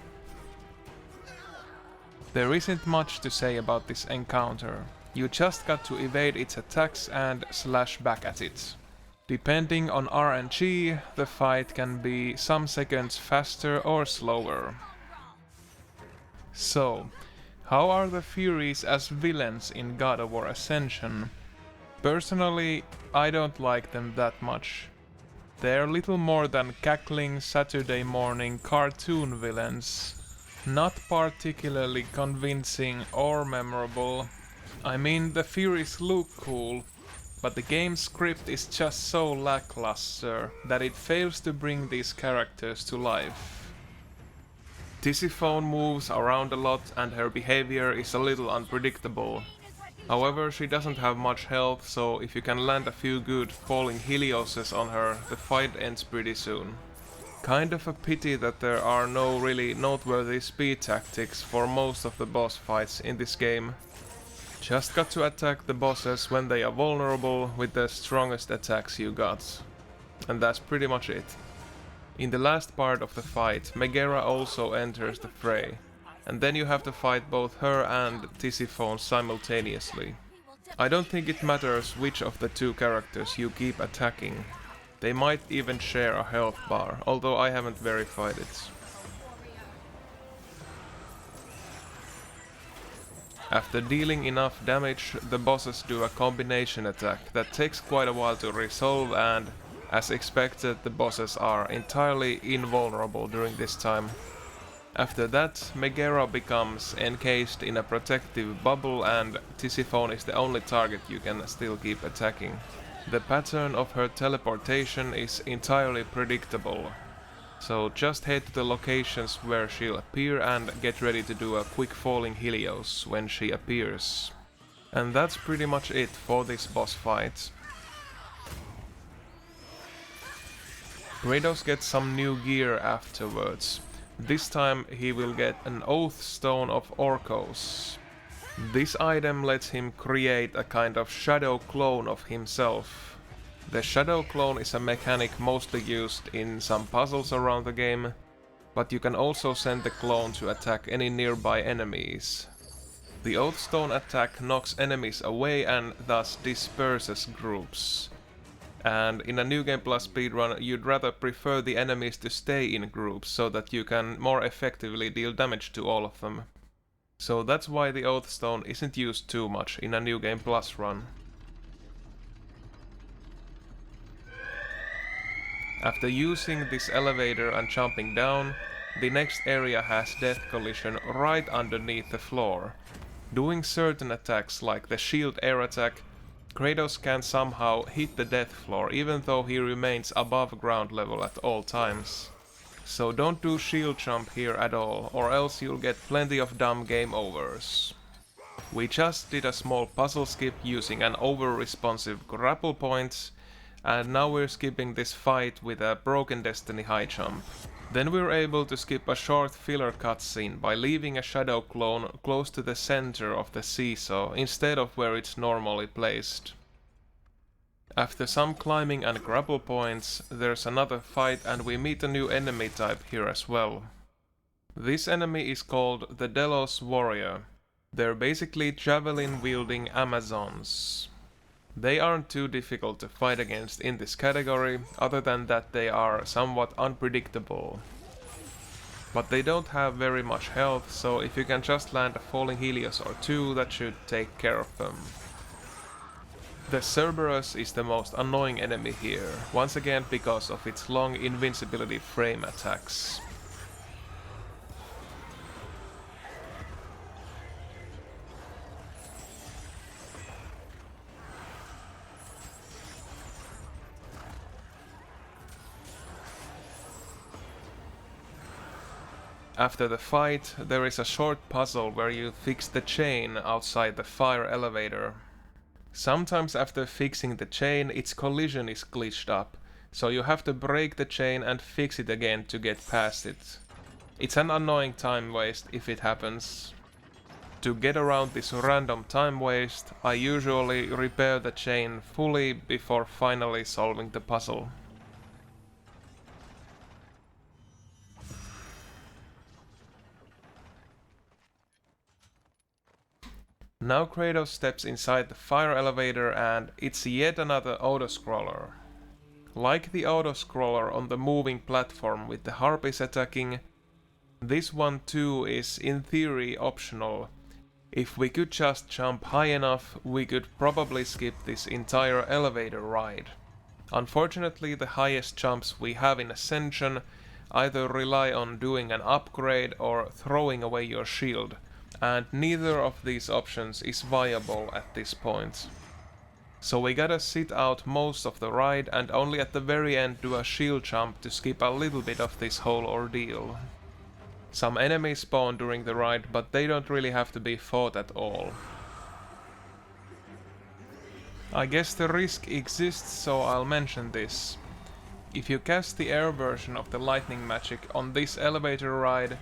There isn't much to say about this encounter. You just got to evade its attacks and slash back at it. Depending on RNG, the fight can be some seconds faster or slower. So, how are the Furies as villains in God of War Ascension? Personally, I don't like them that much. They're little more than cackling Saturday morning cartoon villains. Not particularly convincing or memorable. I mean, the Furies look cool, but the game's script is just so lackluster that it fails to bring these characters to life. Tisiphone moves around a lot and her behavior is a little unpredictable. However, she doesn't have much health, so if you can land a few good falling Helioses on her, the fight ends pretty soon. Kind of a pity that there are no really noteworthy speed tactics for most of the boss fights in this game. Just got to attack the bosses when they are vulnerable with the strongest attacks you got. And that's pretty much it. In the last part of the fight, Megara also enters the fray, and then you have to fight both her and Tisiphone simultaneously. I don't think it matters which of the two characters you keep attacking. They might even share a health bar, although I haven't verified it. After dealing enough damage, the bosses do a combination attack that takes quite a while to resolve, and as expected, the bosses are entirely invulnerable during this time. After that, Megara becomes encased in a protective bubble and Tisiphone is the only target you can still keep attacking. The pattern of her teleportation is entirely predictable, so just head to the locations where she'll appear and get ready to do a quick falling Helios when she appears. And that's pretty much it for this boss fight. Kratos gets some new gear afterwards. This time he will get an Oath Stone of Orcos. This item lets him create a kind of shadow clone of himself. The shadow clone is a mechanic mostly used in some puzzles around the game, but you can also send the clone to attack any nearby enemies. The Oath Stone attack knocks enemies away and thus disperses groups. And in a New Game Plus speedrun, you'd rather prefer the enemies to stay in groups so that you can more effectively deal damage to all of them. So that's why the Oath Stone isn't used too much in a New Game Plus run. After using this elevator and jumping down, the next area has death collision right underneath the floor. Doing certain attacks like the shield air attack, Kratos can somehow hit the death floor even though he remains above ground level at all times. So don't do shield jump here at all, or else you'll get plenty of dumb game overs. We just did a small puzzle skip using an over-responsive grapple point, and now we're skipping this fight with a Broken Destiny high jump. Then we're able to skip a short filler cutscene by leaving a shadow clone close to the center of the seesaw instead of where it's normally placed. After some climbing and grapple points, there's another fight and we meet a new enemy type here as well. This enemy is called the Delos Warrior. They're basically javelin-wielding Amazons. They aren't too difficult to fight against in this category, other than that they are somewhat unpredictable. But they don't have very much health, so if you can just land a falling Helios or two, that should take care of them. The Cerberus is the most annoying enemy here, once again because of its long invincibility frame attacks. After the fight, there is a short puzzle where you fix the chain outside the fire elevator. Sometimes after fixing the chain, its collision is glitched up, so you have to break the chain and fix it again to get past it. It's an annoying time waste if it happens. To get around this random time waste, I usually repair the chain fully before finally solving the puzzle. Now Kratos steps inside the fire elevator and it's yet another autoscroller. Like the autoscroller on the moving platform with the harpies attacking, this one too is in theory optional. If we could just jump high enough, we could probably skip this entire elevator ride. Unfortunately, the highest jumps we have in Ascension either rely on doing an upgrade or throwing away your shield, and neither of these options is viable at this point. So we gotta sit out most of the ride and only at the very end do a shield jump to skip a little bit of this whole ordeal. Some enemies spawn during the ride, but they don't really have to be fought at all. I guess the risk exists, so I'll mention this. If you cast the air version of the lightning magic on this elevator ride,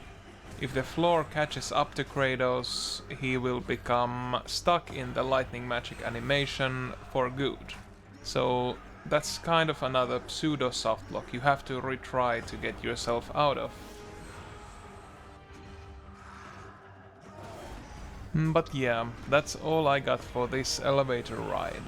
if the floor catches up to Kratos, he will become stuck in the lightning magic animation for good. So that's kind of another pseudo softlock you have to retry to get yourself out of. But yeah, that's all I got for this elevator ride.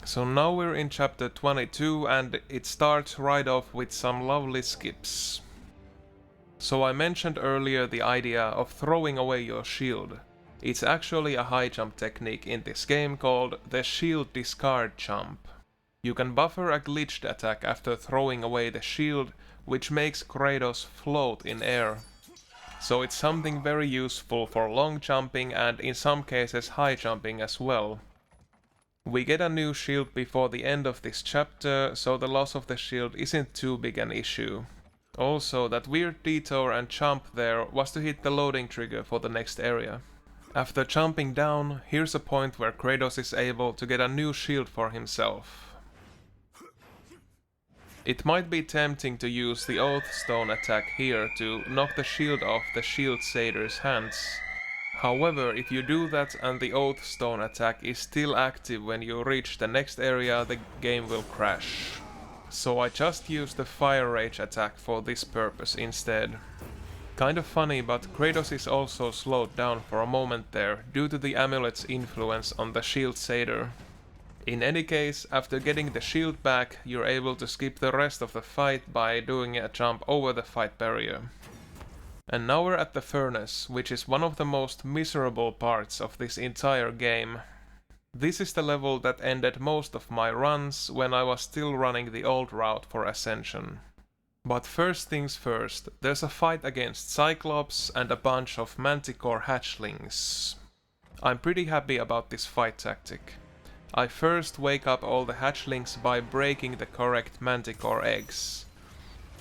So now we're in chapter 22 and it starts right off with some lovely skips. So I mentioned earlier the idea of throwing away your shield. It's actually a high jump technique in this game called the shield discard jump. You can buffer a glitched attack after throwing away the shield, which makes Kratos float in air. So it's something very useful for long jumping and in some cases high jumping as well. We get a new shield before the end of this chapter, so the loss of the shield isn't too big an issue. Also, that weird detour and jump there was to hit the loading trigger for the next area. After jumping down, here's a point where Kratos is able to get a new shield for himself. It might be tempting to use the Oath Stone attack here to knock the shield off the shield satyr's hands. However, if you do that and the Oath Stone attack is still active when you reach the next area, the game will crash. So I just used the Fire Rage attack for this purpose instead. Kind of funny, but Kratos is also slowed down for a moment there due to the amulet's influence on the shield satyr. In any case, after getting the shield back, you're able to skip the rest of the fight by doing a jump over the fight barrier. And now we're at the furnace, which is one of the most miserable parts of this entire game. This is the level that ended most of my runs when I was still running the old route for Ascension. But first things first, there's a fight against Cyclops and a bunch of Manticore hatchlings. I'm pretty happy about this fight tactic. I first wake up all the hatchlings by breaking the correct Manticore eggs.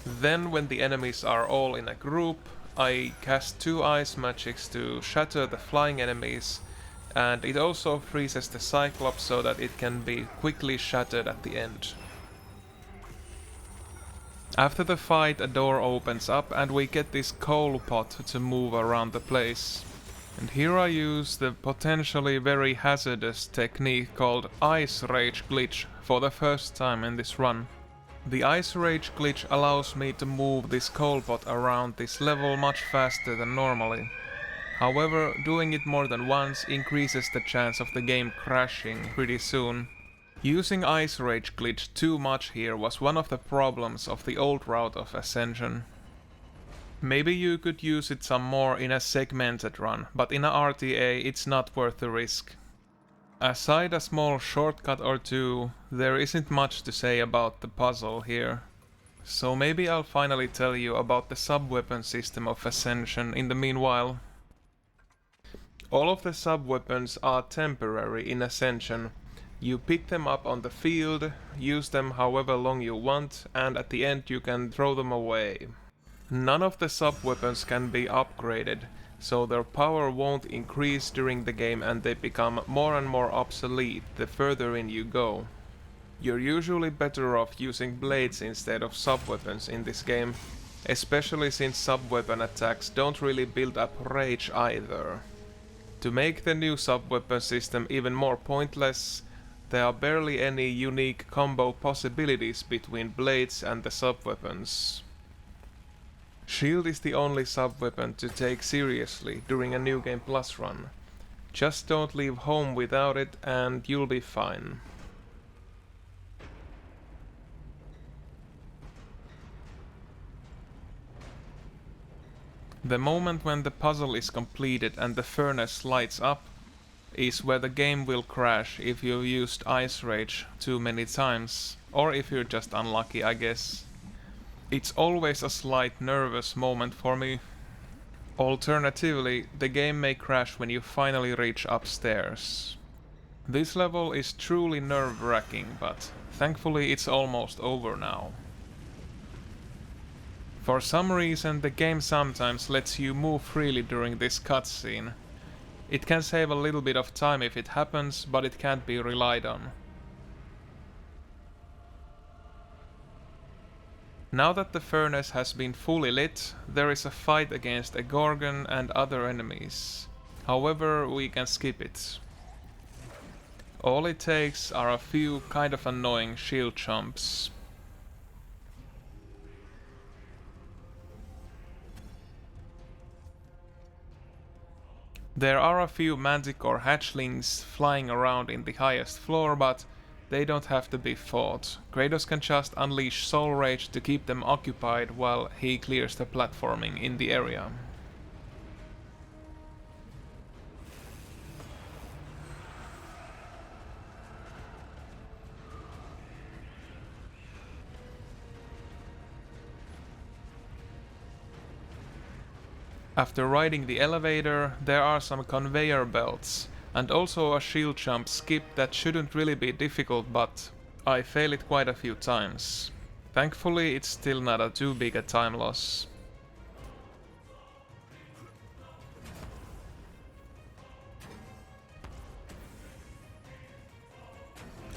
Then when the enemies are all in a group, I cast 2 ice magics to shatter the flying enemies, and it also freezes the Cyclops so that it can be quickly shattered at the end. After the fight, a door opens up and we get this coal pot to move around the place. And here I use the potentially very hazardous technique called Ice Rage Glitch for the first time in this run. The Ice Rage glitch allows me to move this coal pot around this level much faster than normally. However, doing it more than once increases the chance of the game crashing pretty soon. Using Ice Rage glitch too much here was one of the problems of the old route of Ascension. Maybe you could use it some more in a segmented run, but in a RTA it's not worth the risk. Aside a small shortcut or two, there isn't much to say about the puzzle here. So maybe I'll finally tell you about the sub-weapon system of Ascension in the meanwhile. All of the sub-weapons are temporary in Ascension, You pick them up on the field, use them however long you want, and at the end you can throw them away. None of the sub-weapons can be upgraded, so their power won't increase during the game and they become more and more obsolete the further in you go. You're usually better off using blades instead of sub-weapons in this game, especially since sub-weapon attacks don't really build up rage either. To make the new sub-weapon system even more pointless, there are barely any unique combo possibilities between blades and the sub-weapons. Shield is the only sub-weapon to take seriously during a New Game Plus run. Just don't leave home without it and you'll be fine. The moment when the puzzle is completed and the furnace lights up is where the game will crash if you've used Ice Rage too many times, or if you're just unlucky, I guess. It's always a slight nervous moment for me. Alternatively, the game may crash when you finally reach upstairs. This level is truly nerve-wracking, but thankfully it's almost over now. For some reason, the game sometimes lets you move freely during this cutscene. It can save a little bit of time if it happens, but it can't be relied on. Now that the furnace has been fully lit, there is a fight against a Gorgon and other enemies. However, we can skip it. All it takes are a few kind of annoying shield jumps. There are a few manticore hatchlings flying around in the highest floor, but they don't have to be fought. Kratos can just unleash Soul Rage to keep them occupied while he clears the platforming in the area. After riding the elevator, there are some conveyor belts, and also a shield jump skip that shouldn't really be difficult, but I fail it quite a few times. Thankfully, it's still not too big a time loss.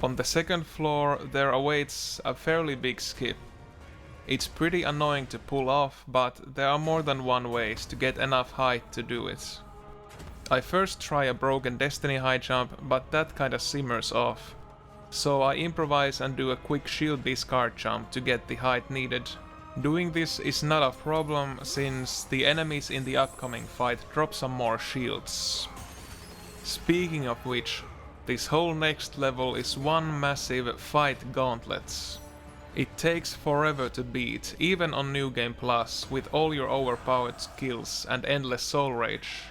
On the second floor, there awaits a fairly big skip. It's pretty annoying to pull off, but there are more than one ways to get enough height to do it. I first try a broken Destiny high jump, but that kinda simmers off. So I improvise and do a quick shield discard jump to get the height needed. Doing this is not a problem, since the enemies in the upcoming fight drop some more shields. Speaking of which, this whole next level is one massive fight gauntlet. It takes forever to beat, even on New Game Plus, with all your overpowered skills and endless soul rage.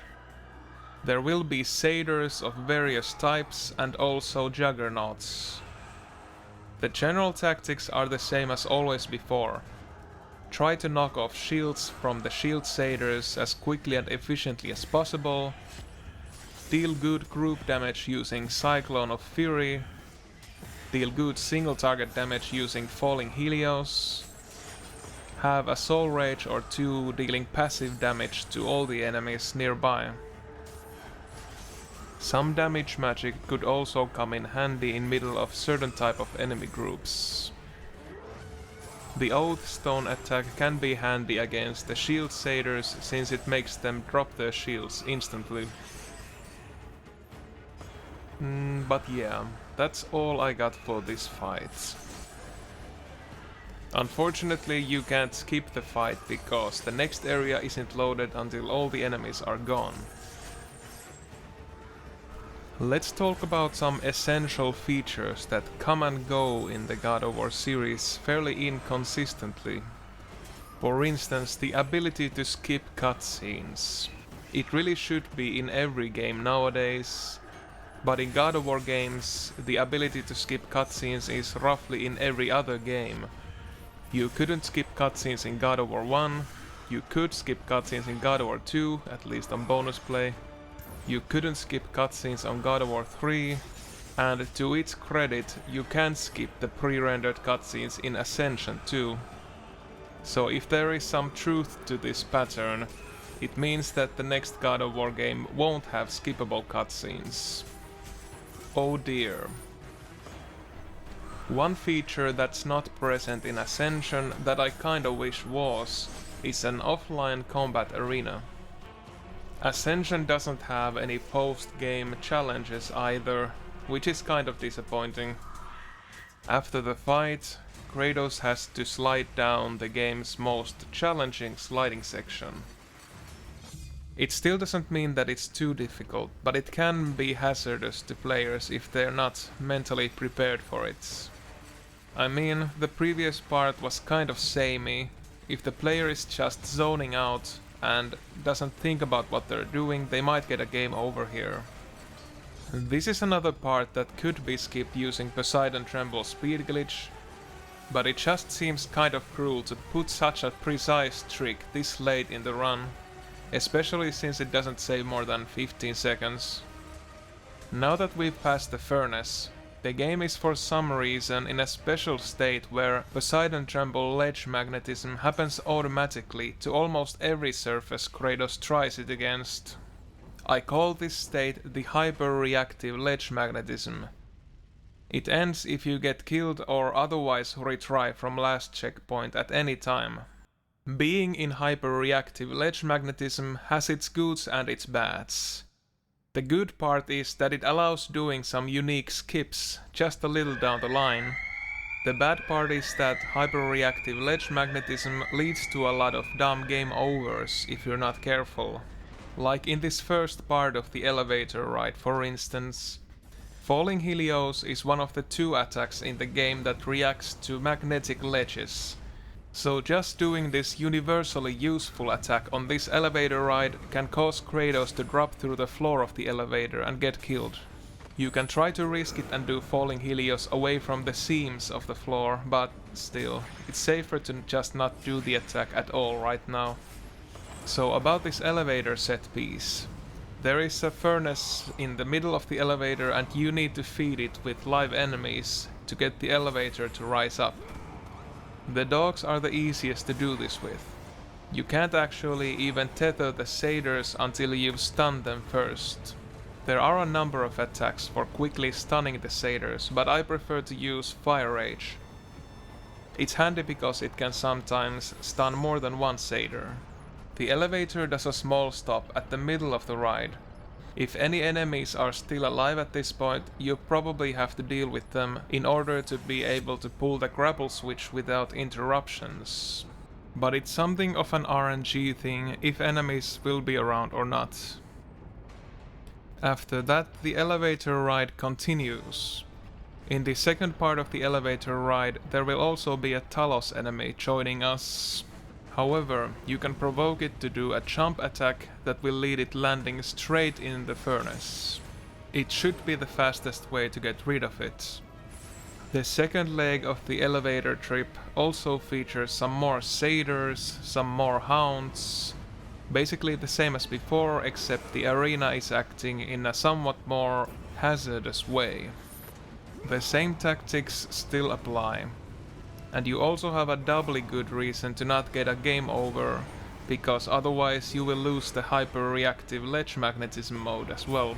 There will be satyrs of various types and also juggernauts. The general tactics are the same as always before. Try to knock off shields from the shield satyrs as quickly and efficiently as possible. Deal good group damage using Cyclone of Fury. Deal good single target damage using Falling Helios. Have a Soul Rage or two dealing passive damage to all the enemies nearby. Some damage magic could also come in handy in middle of certain type of enemy groups. The Oath Stone attack can be handy against the shield satyrs since it makes them drop their shields instantly. But yeah, that's all I got for this fight. Unfortunately, you can't skip the fight because the next area isn't loaded until all the enemies are gone. Let's talk about some essential features that come and go in the God of War series fairly inconsistently. For instance, the ability to skip cutscenes. It really should be in every game nowadays, but in God of War games, the ability to skip cutscenes is roughly in every other game. You couldn't skip cutscenes in God of War 1, you could skip cutscenes in God of War 2, at least on bonus play. You couldn't skip cutscenes on God of War 3, And to its credit, you can skip the pre-rendered cutscenes in Ascension too. So if there is some truth to this pattern, it means that the next God of War game won't have skippable cutscenes. Oh dear. One feature that's not present in Ascension that I kinda wish was, is an offline combat arena. Ascension doesn't have any post-game challenges either, which is kind of disappointing. After the fight, Kratos has to slide down the game's most challenging sliding section. It still doesn't mean that it's too difficult, but it can be hazardous to players if they're not mentally prepared for it. I mean, the previous part was kind of samey. If the player is just zoning out and doesn't think about what they're doing, they might get a game over here. This is another part that could be skipped using Poseidon Tremble speed glitch, but it just seems kind of cruel to put such a precise trick this late in the run, especially since it doesn't save more than 15 seconds. Now that we've passed the furnace, the game is for some reason in a special state where Poseidon Tremble ledge magnetism happens automatically to almost every surface Kratos tries it against. I call this state the hyper-reactive ledge magnetism. It ends if you get killed or otherwise retry from last checkpoint at any time. Being in hyper-reactive ledge magnetism has its goods and its bads. The good part is that it allows doing some unique skips just a little down the line. The bad part is that hyper-reactive ledge magnetism leads to a lot of dumb game overs if you're not careful. Like in this first part of the elevator ride, for instance. Falling Helios is one of the 2 attacks in the game that reacts to magnetic ledges. So just doing this universally useful attack on this elevator ride can cause Kratos to drop through the floor of the elevator and get killed. You can try to risk it and do Falling Helios away from the seams of the floor, but still, it's safer to just not do the attack at all right now. So about this elevator set piece. There is a furnace in the middle of the elevator and you need to feed it with live enemies to get the elevator to rise up. The dogs are the easiest to do this with. You can't actually even tether the satyrs until you've stunned them first. There are a number of attacks for quickly stunning the satyrs, but I prefer to use Fire Rage. It's handy because it can sometimes stun more than one satyr. The elevator does a small stop at the middle of the ride. If any enemies are still alive at this point, you probably have to deal with them in order to be able to pull the grapple switch without interruptions. But it's something of an RNG thing if enemies will be around or not. After that, the elevator ride continues. In the second part of the elevator ride, there will also be a Talos enemy joining us. However, you can provoke it to do a jump attack that will lead it landing straight in the furnace. It should be the fastest way to get rid of it. The second leg of the elevator trip also features some more satyrs, some more hounds. Basically the same as before, except the arena is acting in a somewhat more hazardous way. The same tactics still apply. And you also have a doubly good reason to not get a game over, because otherwise you will lose the hyper-reactive ledge magnetism mode as well.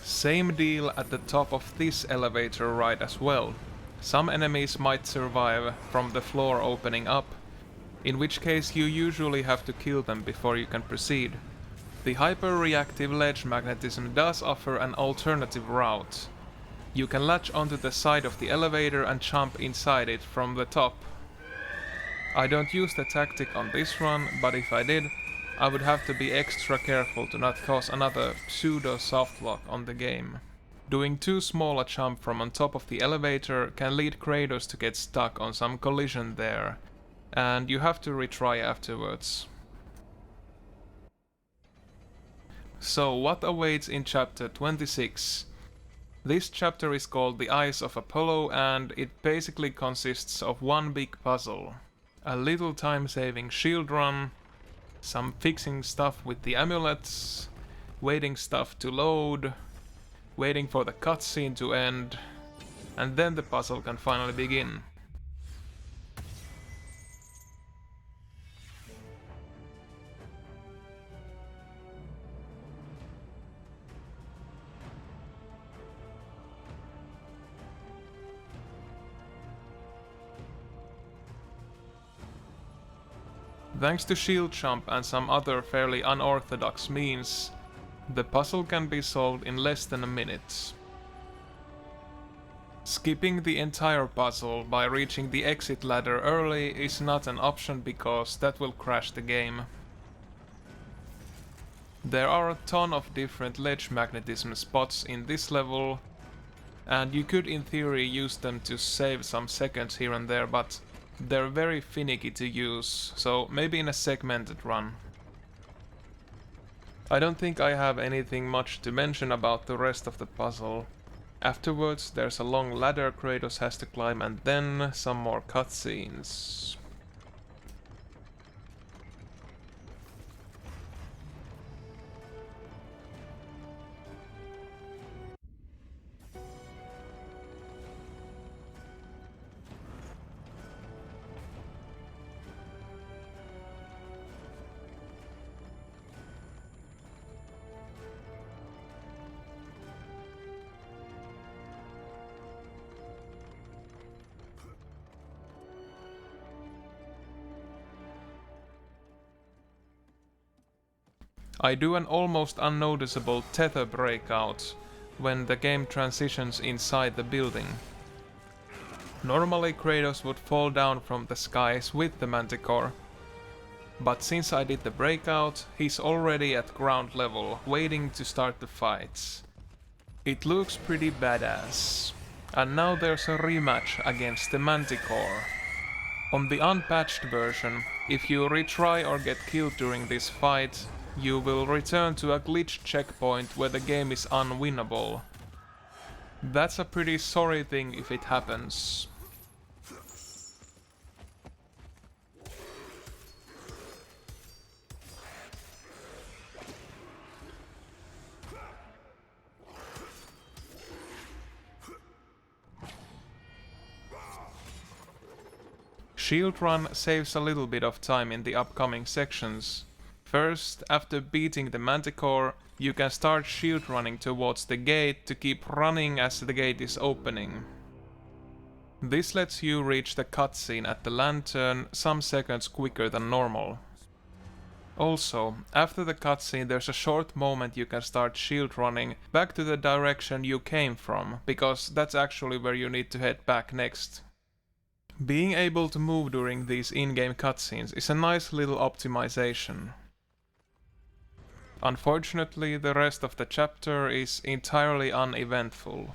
Same deal at the top of this elevator ride as well. Some enemies might survive from the floor opening up, in which case you usually have to kill them before you can proceed. The hyper-reactive ledge magnetism does offer an alternative route. You can latch onto the side of the elevator and jump inside it from the top. I don't use the tactic on this run, but if I did, I would have to be extra careful to not cause another pseudo softlock on the game. Doing too small a jump from on top of the elevator can lead Kratos to get stuck on some collision there, and you have to retry afterwards. So what awaits in chapter 26? This chapter is called The Eyes of Apollo, and it basically consists of one big puzzle. A little time-saving shield run, some fixing stuff with the amulets, waiting stuff to load, waiting for the cutscene to end, and then the puzzle can finally begin. Thanks to shield jump and some other fairly unorthodox means, the puzzle can be solved in less than a minute. Skipping the entire puzzle by reaching the exit ladder early is not an option because that will crash the game. There are a ton of different ledge magnetism spots in this level, and you could in theory use them to save some seconds here and there, but they're very finicky to use, so maybe in a segmented run. I don't think I have anything much to mention about the rest of the puzzle. Afterwards there's a long ladder Kratos has to climb and then some more cutscenes. I do an almost unnoticeable tether breakout when the game transitions inside the building. Normally Kratos would fall down from the skies with the Manticore, but since I did the breakout, he's already at ground level, waiting to start the fights. It looks pretty badass. And now there's a rematch against the Manticore. On the unpatched version, if you retry or get killed during this fight, you will return to a glitched checkpoint where the game is unwinnable. That's a pretty sorry thing if it happens. Shield run saves a little bit of time in the upcoming sections. First, after beating the Manticore, you can start shield running towards the gate to keep running as the gate is opening. This lets you reach the cutscene at the lantern some seconds quicker than normal. Also, after the cutscene there's a short moment you can start shield running back to the direction you came from, because that's actually where you need to head back next. Being able to move during these in-game cutscenes is a nice little optimization. Unfortunately, the rest of the chapter is entirely uneventful.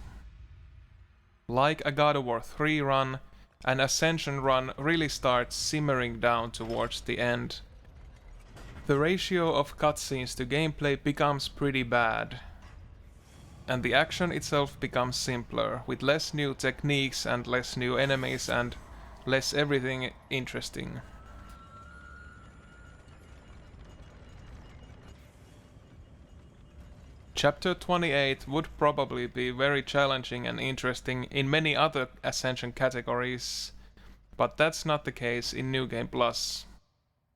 Like a God of War 3 run, an Ascension run really starts simmering down towards the end. The ratio of cutscenes to gameplay becomes pretty bad, and the action itself becomes simpler, with less new techniques and less new enemies and less everything interesting. Chapter 28 would probably be very challenging and interesting in many other Ascension categories, but that's not the case in New Game Plus.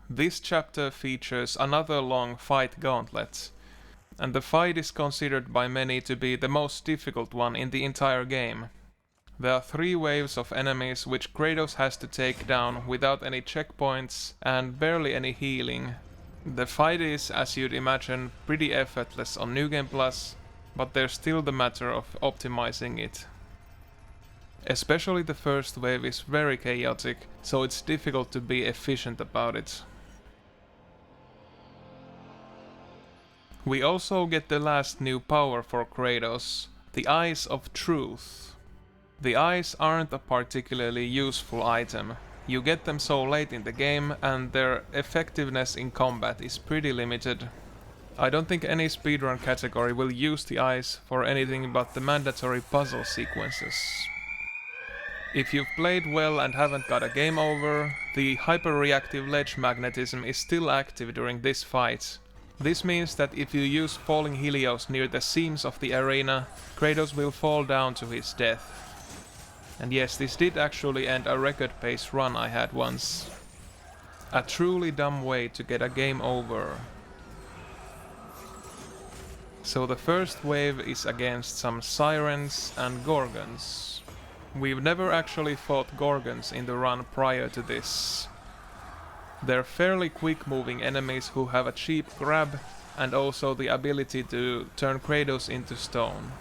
This chapter features another long fight gauntlet, and the fight is considered by many to be the most difficult one in the entire game. There are 3 waves of enemies which Kratos has to take down without any checkpoints and barely any healing. The fight is, as you'd imagine, pretty effortless on New Game Plus, but there's still the matter of optimizing it. Especially the first wave is very chaotic, so it's difficult to be efficient about it. We also get the last new power for Kratos, the Eyes of Truth. The eyes aren't a particularly useful item. You get them so late in the game, and their effectiveness in combat is pretty limited. I don't think any speedrun category will use the eyes for anything but the mandatory puzzle sequences. If you've played well and haven't got a game over, the hyper-reactive ledge magnetism is still active during this fight. This means that if you use falling Helios near the seams of the arena, Kratos will fall down to his death. And yes, this did actually end a record pace run I had once. A truly dumb way to get a game over. So the first wave is against some Sirens and Gorgons. We've never actually fought Gorgons in the run prior to this. They're fairly quick moving enemies who have a cheap grab and also the ability to turn Kratos into stone.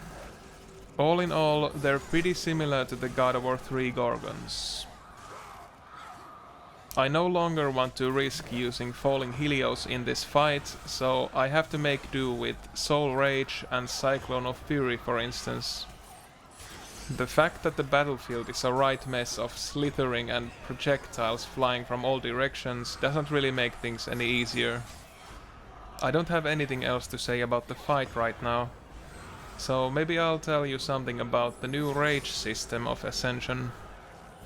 All in all, they're pretty similar to the God of War 3 Gorgons. I no longer want to risk using falling Helios in this fight, so I have to make do with Soul Rage and Cyclone of Fury, for instance. The fact that the battlefield is a right mess of slithering and projectiles flying from all directions doesn't really make things any easier. I don't have anything else to say about the fight right now, so maybe I'll tell you something about the new rage system of Ascension.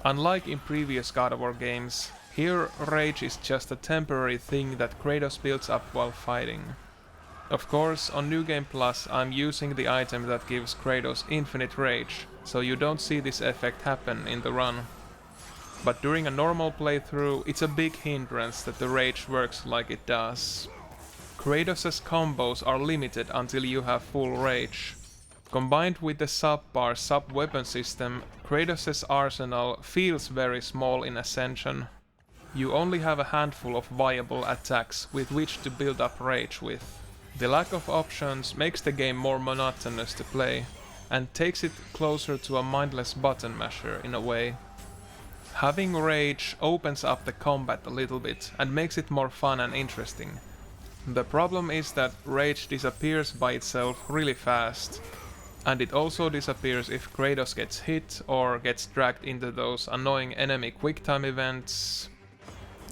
Unlike in previous God of War games, here rage is just a temporary thing that Kratos builds up while fighting. Of course, on New Game Plus I'm using the item that gives Kratos infinite rage, so you don't see this effect happen in the run. But during a normal playthrough, it's a big hindrance that the rage works like it does. Kratos' combos are limited until you have full rage. Combined with the subpar sub-weapon system, Kratos' arsenal feels very small in Ascension. You only have a handful of viable attacks with which to build up rage with. The lack of options makes the game more monotonous to play, and takes it closer to a mindless button masher in a way. Having rage opens up the combat a little bit and makes it more fun and interesting. The problem is that rage disappears by itself really fast, and it also disappears if Kratos gets hit or gets dragged into those annoying enemy quicktime events.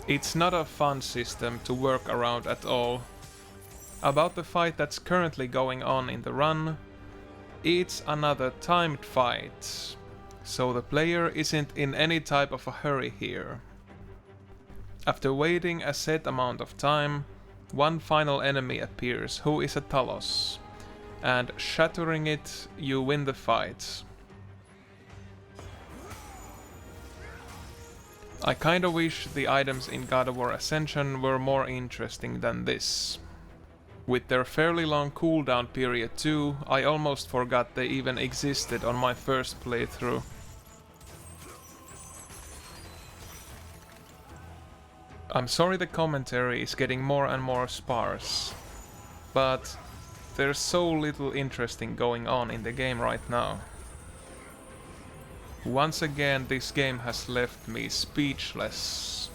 It's not a fun system to work around at all. About the fight that's currently going on in the run, it's another timed fight, so the player isn't in any type of a hurry here. After waiting a set amount of time, one final enemy appears who is a Talos, and shattering it, you win the fight. I kinda wish the items in God of War Ascension were more interesting than this. With their fairly long cooldown period too, I almost forgot they even existed on my first playthrough. I'm sorry the commentary is getting more and more sparse, but there's so little interesting going on in the game right now. Once again, this game has left me speechless.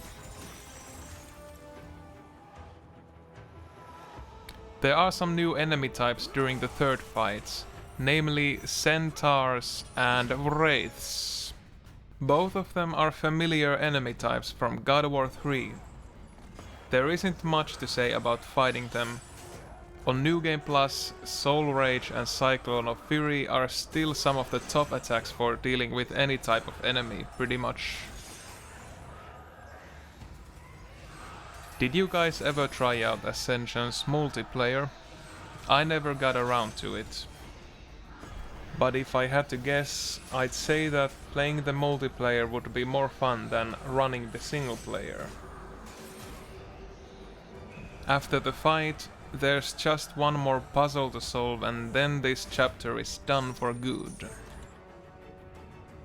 There are some new enemy types during the third fight, namely centaurs and wraiths. Both of them are familiar enemy types from God of War 3. There isn't much to say about fighting them. On New Game Plus, Soul Rage and Cyclone of Fury are still some of the top attacks for dealing with any type of enemy, pretty much. Did you guys ever try out Ascension's multiplayer? I never got around to it. But if I had to guess, I'd say that playing the multiplayer would be more fun than running the single player. After the fight, there's just one more puzzle to solve and then this chapter is done for good.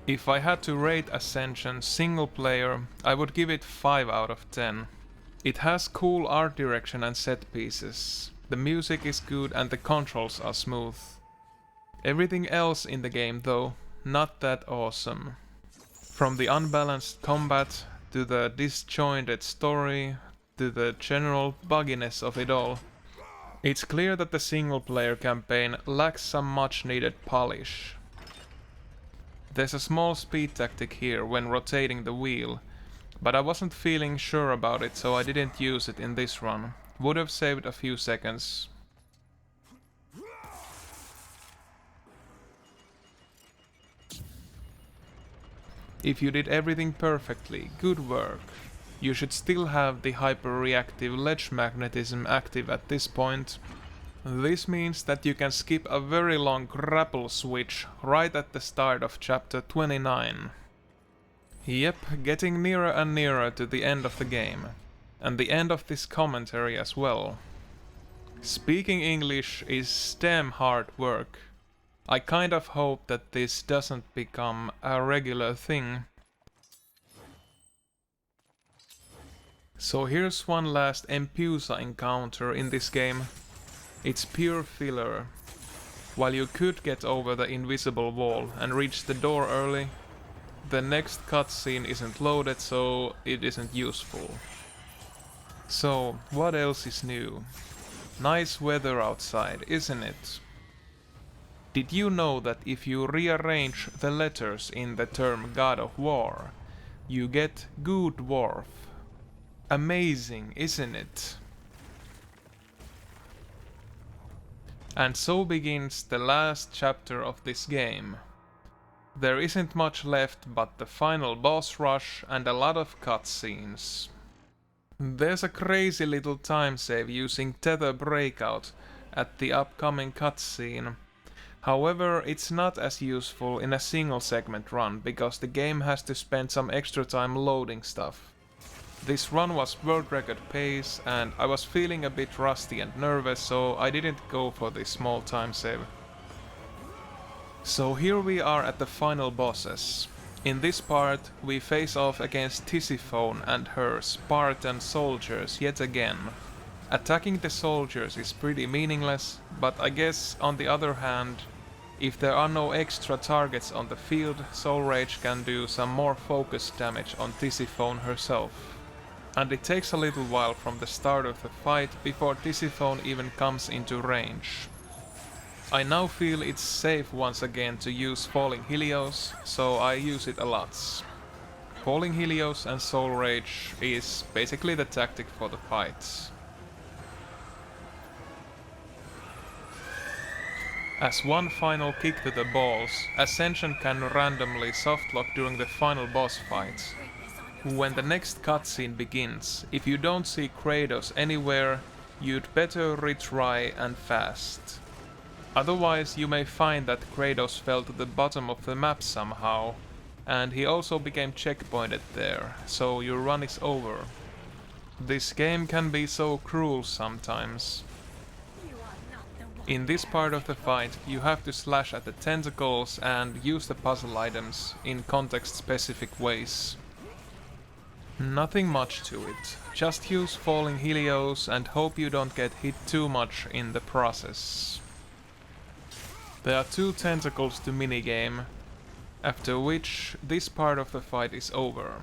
If I had to rate Ascension single player, I would give it 5 out of 10. It has cool art direction and set pieces. The music is good and the controls are smooth. Everything else in the game though, not that awesome. From the unbalanced combat, to the disjointed story, to the general bugginess of it all. It's clear that the single-player campaign lacks some much-needed polish. There's a small speed tactic here when rotating the wheel, but I wasn't feeling sure about it, so I didn't use it in this run. Would have saved a few seconds. If you did everything perfectly, good work. You should still have the hyper-reactive ledge magnetism active at this point. This means that you can skip a very long grapple switch right at the start of chapter 29. Yep, getting nearer and nearer to the end of the game. And the end of this commentary as well. Speaking English is damn hard work. I kind of hope that this doesn't become a regular thing. So here's one last Empusa encounter in this game. It's pure filler. While you could get over the invisible wall and reach the door early, the next cutscene isn't loaded, so it isn't useful. So, what else is new? Nice weather outside, isn't it? Did you know that if you rearrange the letters in the term God of War, you get Good Dwarf? Amazing, isn't it? And so begins the last chapter of this game. There isn't much left but the final boss rush and a lot of cutscenes. There's a crazy little time save using Tether Breakout at the upcoming cutscene. However, it's not as useful in a single segment run because the game has to spend some extra time loading stuff. This run was world record pace and I was feeling a bit rusty and nervous, so I didn't go for this small time save. So here we are at the final bosses. In this part, we face off against Tisiphone and her Spartan soldiers yet again. Attacking the soldiers is pretty meaningless, but I guess on the other hand, if there are no extra targets on the field, Soul Rage can do some more focused damage on Tisiphone herself. And it takes a little while from the start of the fight before Tisiphone even comes into range. I now feel it's safe once again to use Falling Helios, so I use it a lot. Falling Helios and Soul Rage is basically the tactic for the fights. As one final kick to the balls, Ascension can randomly softlock during the final boss fight. When the next cutscene begins, if you don't see Kratos anywhere, you'd better retry and fast. Otherwise you may find that Kratos fell to the bottom of the map somehow, and he also became checkpointed there, so your run is over. This game can be so cruel sometimes. In this part of the fight, you have to slash at the tentacles and use the puzzle items in context-specific ways. Nothing much to it, just use Falling Helios and hope you don't get hit too much in the process. There are 2 tentacles to minigame, after which this part of the fight is over.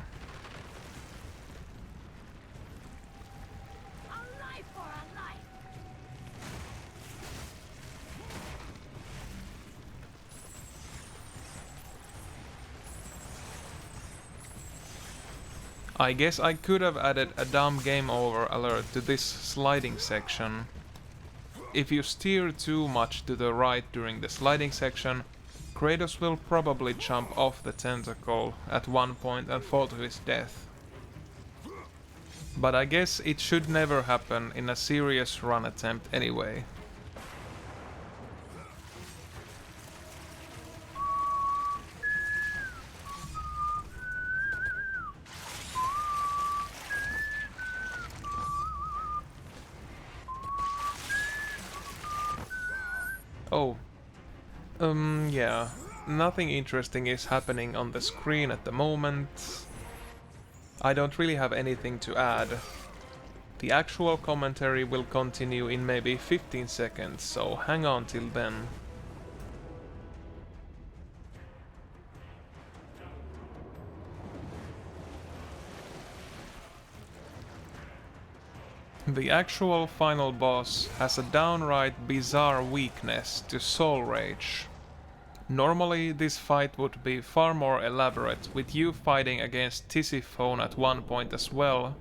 I guess I could have added a dumb game over alert to this sliding section. If you steer too much to the right during the sliding section, Kratos will probably jump off the tentacle at one point and fall to his death. But I guess it should never happen in a serious run attempt anyway. Oh. Yeah. Nothing interesting is happening on the screen at the moment. I don't really have anything to add. The actual commentary will continue in maybe 15 seconds, so hang on till then. The actual final boss has a downright bizarre weakness to Soul Rage. Normally this fight would be far more elaborate, with you fighting against Tisiphone at one point as well,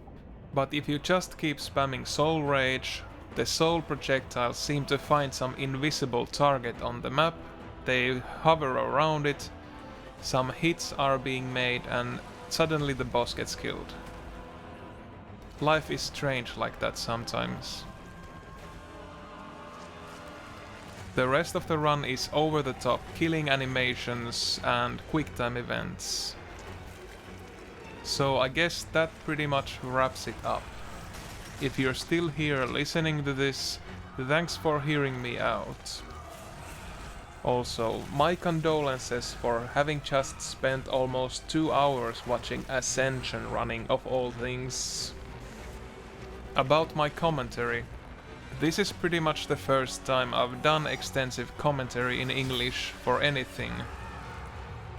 but if you just keep spamming Soul Rage, the soul projectiles seem to find some invisible target on the map, they hover around it, some hits are being made and suddenly the boss gets killed. Life is strange like that sometimes. The rest of the run is over the top killing animations and quick time events. So I guess that pretty much wraps it up. If you're still here listening to this, thanks for hearing me out. Also, my condolences for having just spent almost 2 hours watching Ascension running of all things. About my commentary. This is pretty much the first time I've done extensive commentary in English for anything.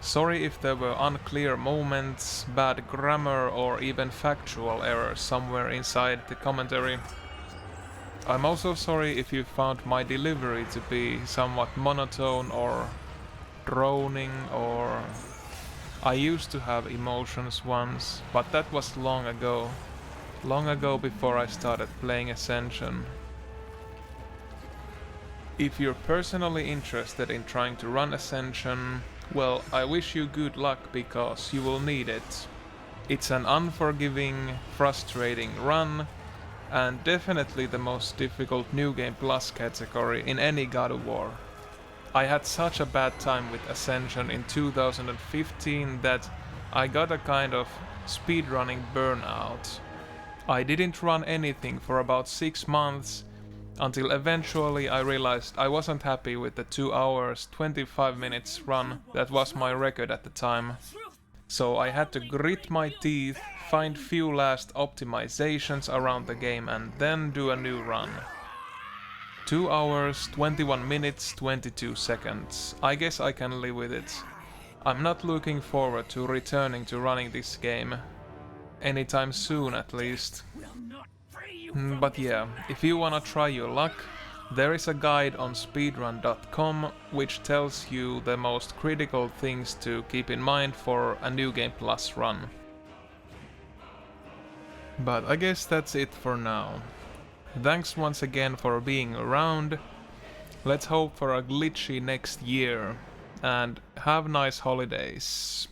Sorry if there were unclear moments, bad grammar or even factual errors somewhere inside the commentary. I'm also sorry if you found my delivery to be somewhat monotone or droning or... I used to have emotions once, but that was long ago. Long ago before I started playing Ascension. If you're personally interested in trying to run Ascension, well, I wish you good luck because you will need it. It's an unforgiving, frustrating run, and definitely the most difficult New Game Plus category in any God of War. I had such a bad time with Ascension in 2015 that I got a kind of speedrunning burnout. I didn't run anything for about 6 months, until eventually I realized I wasn't happy with the 2 hours 25 minutes run that was my record at the time. So I had to grit my teeth, find few last optimizations around the game and then do a new run. 2 hours 21 minutes 22 seconds. I guess I can live with it. I'm not looking forward to returning to running this game. Anytime soon at least. But yeah, if you wanna try your luck, there is a guide on speedrun.com which tells you the most critical things to keep in mind for a New Game Plus run. But I guess that's it for now. Thanks once again for being around. Let's hope for a glitchy next year, and have nice holidays.